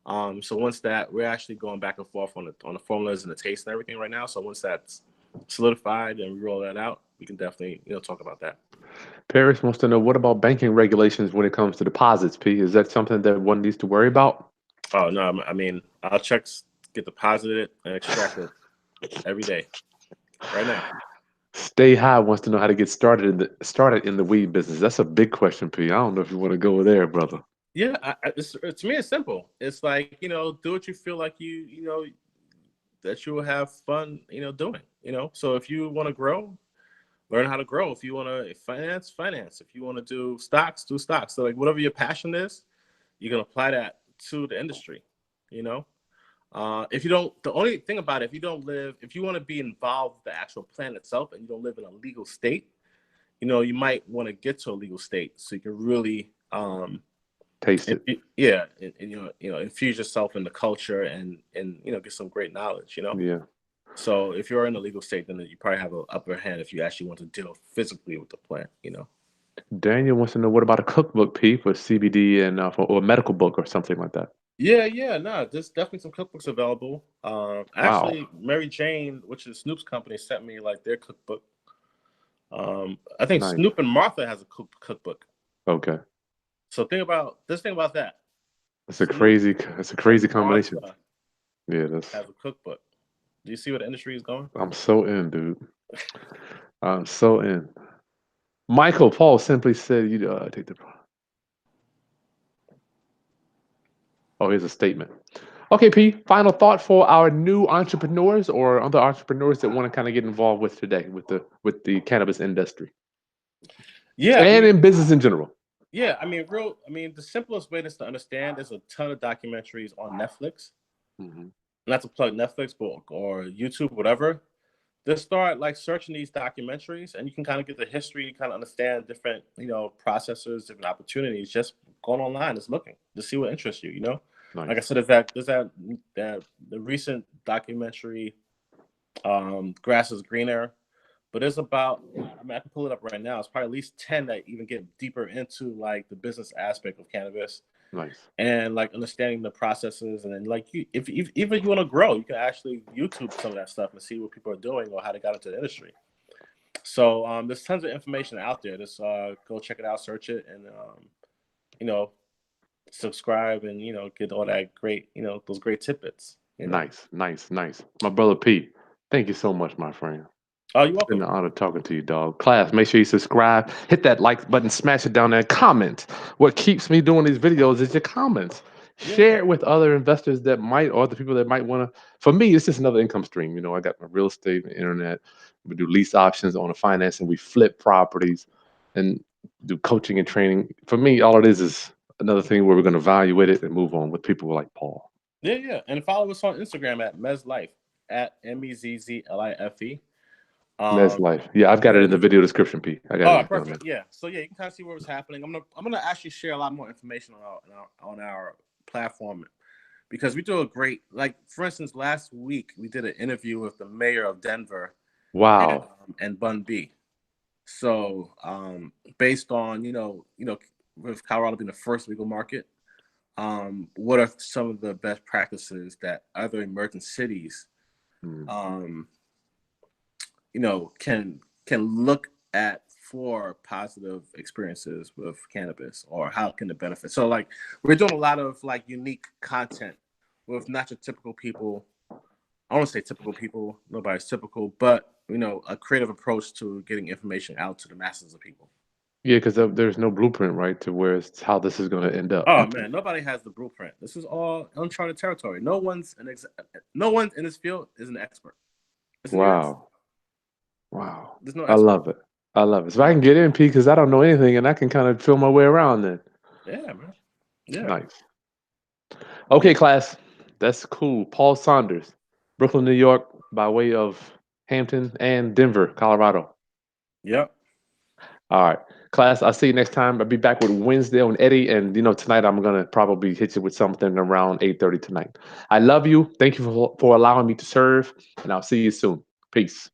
So once that we're actually going back and forth on the formulas and the taste and everything right now. So once that's solidified and we roll that out, we can definitely talk about that. Paris wants to know what about banking regulations when it comes to deposits. P, is that something that one needs to worry about? Oh no, I mean our checks get deposited and extracted every day, right now. Stay High wants to know how to get started in the weed business. That's a big question, P. I don't know if you want to go there, brother. Yeah, to me it's simple. It's like do what you feel like that you will have fun doing. So if you want to grow, learn how to grow. If you want to finance. If you want to do stocks, do stocks. So like whatever your passion is, you can apply that to the industry. You know, if you don't, the only thing about it, if you want to be involved with the actual plan itself, and you don't live in a legal state, you might want to get to a legal state so you can really, Taste it. yeah, and infuse yourself in the culture and get some great knowledge. Yeah. So if you're in a legal state, then you probably have an upper hand if you actually want to deal physically with the plant. Daniel wants to know what about a cookbook, P, for CBD and or a medical book or something like that. Yeah, yeah, no, there's definitely some cookbooks available. Wow. Actually, Mary Jane, which is Snoop's company, sent me like their cookbook. I think Nice. Snoop and Martha has a cookbook. Okay. So think about that. That's a Snoop crazy. That's a crazy and combination. Martha Yeah. That's. has a cookbook. Do you see where the industry is going? I'm so in, dude. I'm so in. Michael Paul simply said, "You take the." Oh, here's a statement. Okay, P. Final thought for our new entrepreneurs or other entrepreneurs that want to kind of get involved with today with the cannabis industry Yeah, I and mean, in business in general. yeah, I mean, the simplest way is to understand. There's a ton of documentaries on Netflix. Hmm. Not to plug Netflix, but or YouTube, whatever. Just start like searching these documentaries, and you can kind of get the history, kind of understand different, processors, different opportunities. Just going online, just looking to see what interests you. Like I Nice. said, that the recent documentary, "Grass is Greener," but it's about. I mean, I can pull it up right now. It's probably at least 10 that even get deeper into like the business aspect of cannabis Nice. and like understanding the processes, and then like if even you want to grow, you can actually YouTube some of that stuff and see what people are doing or how they got into the industry. So there's tons of information out there. Just go check it out, search it, and you know subscribe, and get all that great those great tidbits. Nice. Nice. Nice. My brother P. Thank you so much, my friend. Oh, you're It's been welcome. an honor talking to you, dog. Class, make sure you subscribe, hit that like button, smash it down there, comment. What keeps me doing these videos is your comments. Yeah, Share yeah, it with other investors that might, or other people that might want to. For me, it's just another income stream. I got my real estate, the internet. We do lease options on the financing. We flip properties and do coaching and training. For me, all it is another thing where we're going to evaluate it and move on with people like Paul. yeah, yeah. And follow us on Instagram at MEZLife at MEZZLIFE. That's Um, life. Yeah, I've got it yeah, in the video description, P. I got it oh, in the comment. perfect. Yeah. So yeah, you can kind of see what was happening. I'm gonna actually share a lot more information on our platform because we do a great, like, for instance, last week we did an interview with the mayor of Denver and Wow. Bun B. So based on with Colorado being the first legal market, what are some of the best practices that other emerging cities Mm. um, can look at for positive experiences with cannabis, or how can it benefit. So like we're doing a lot of like unique content with not your typical people. I don't want to say typical people, nobody's typical, but a creative approach to getting information out to the masses of people. Yeah, because there's no blueprint, right, to where it's how this is going to end up. Oh man, nobody has the blueprint. This is all uncharted territory. No one in this field is an expert. Listen, Wow. Wow. there's no I expert. love it. I love it. So I can get in, P, because I don't know anything, and I can kind of feel my way around then. Yeah, man. Yeah. Nice. Okay, class. That's cool. Paul Saunders, Brooklyn, New York, by way of Hampton and Denver, Colorado. Yep. All right, class. I'll see you next time. I'll be back with Wednesday on Eddie, and tonight I'm gonna probably hit you with something around 8:30 tonight. I love you. Thank you for allowing me to serve, and I'll see you soon. Peace.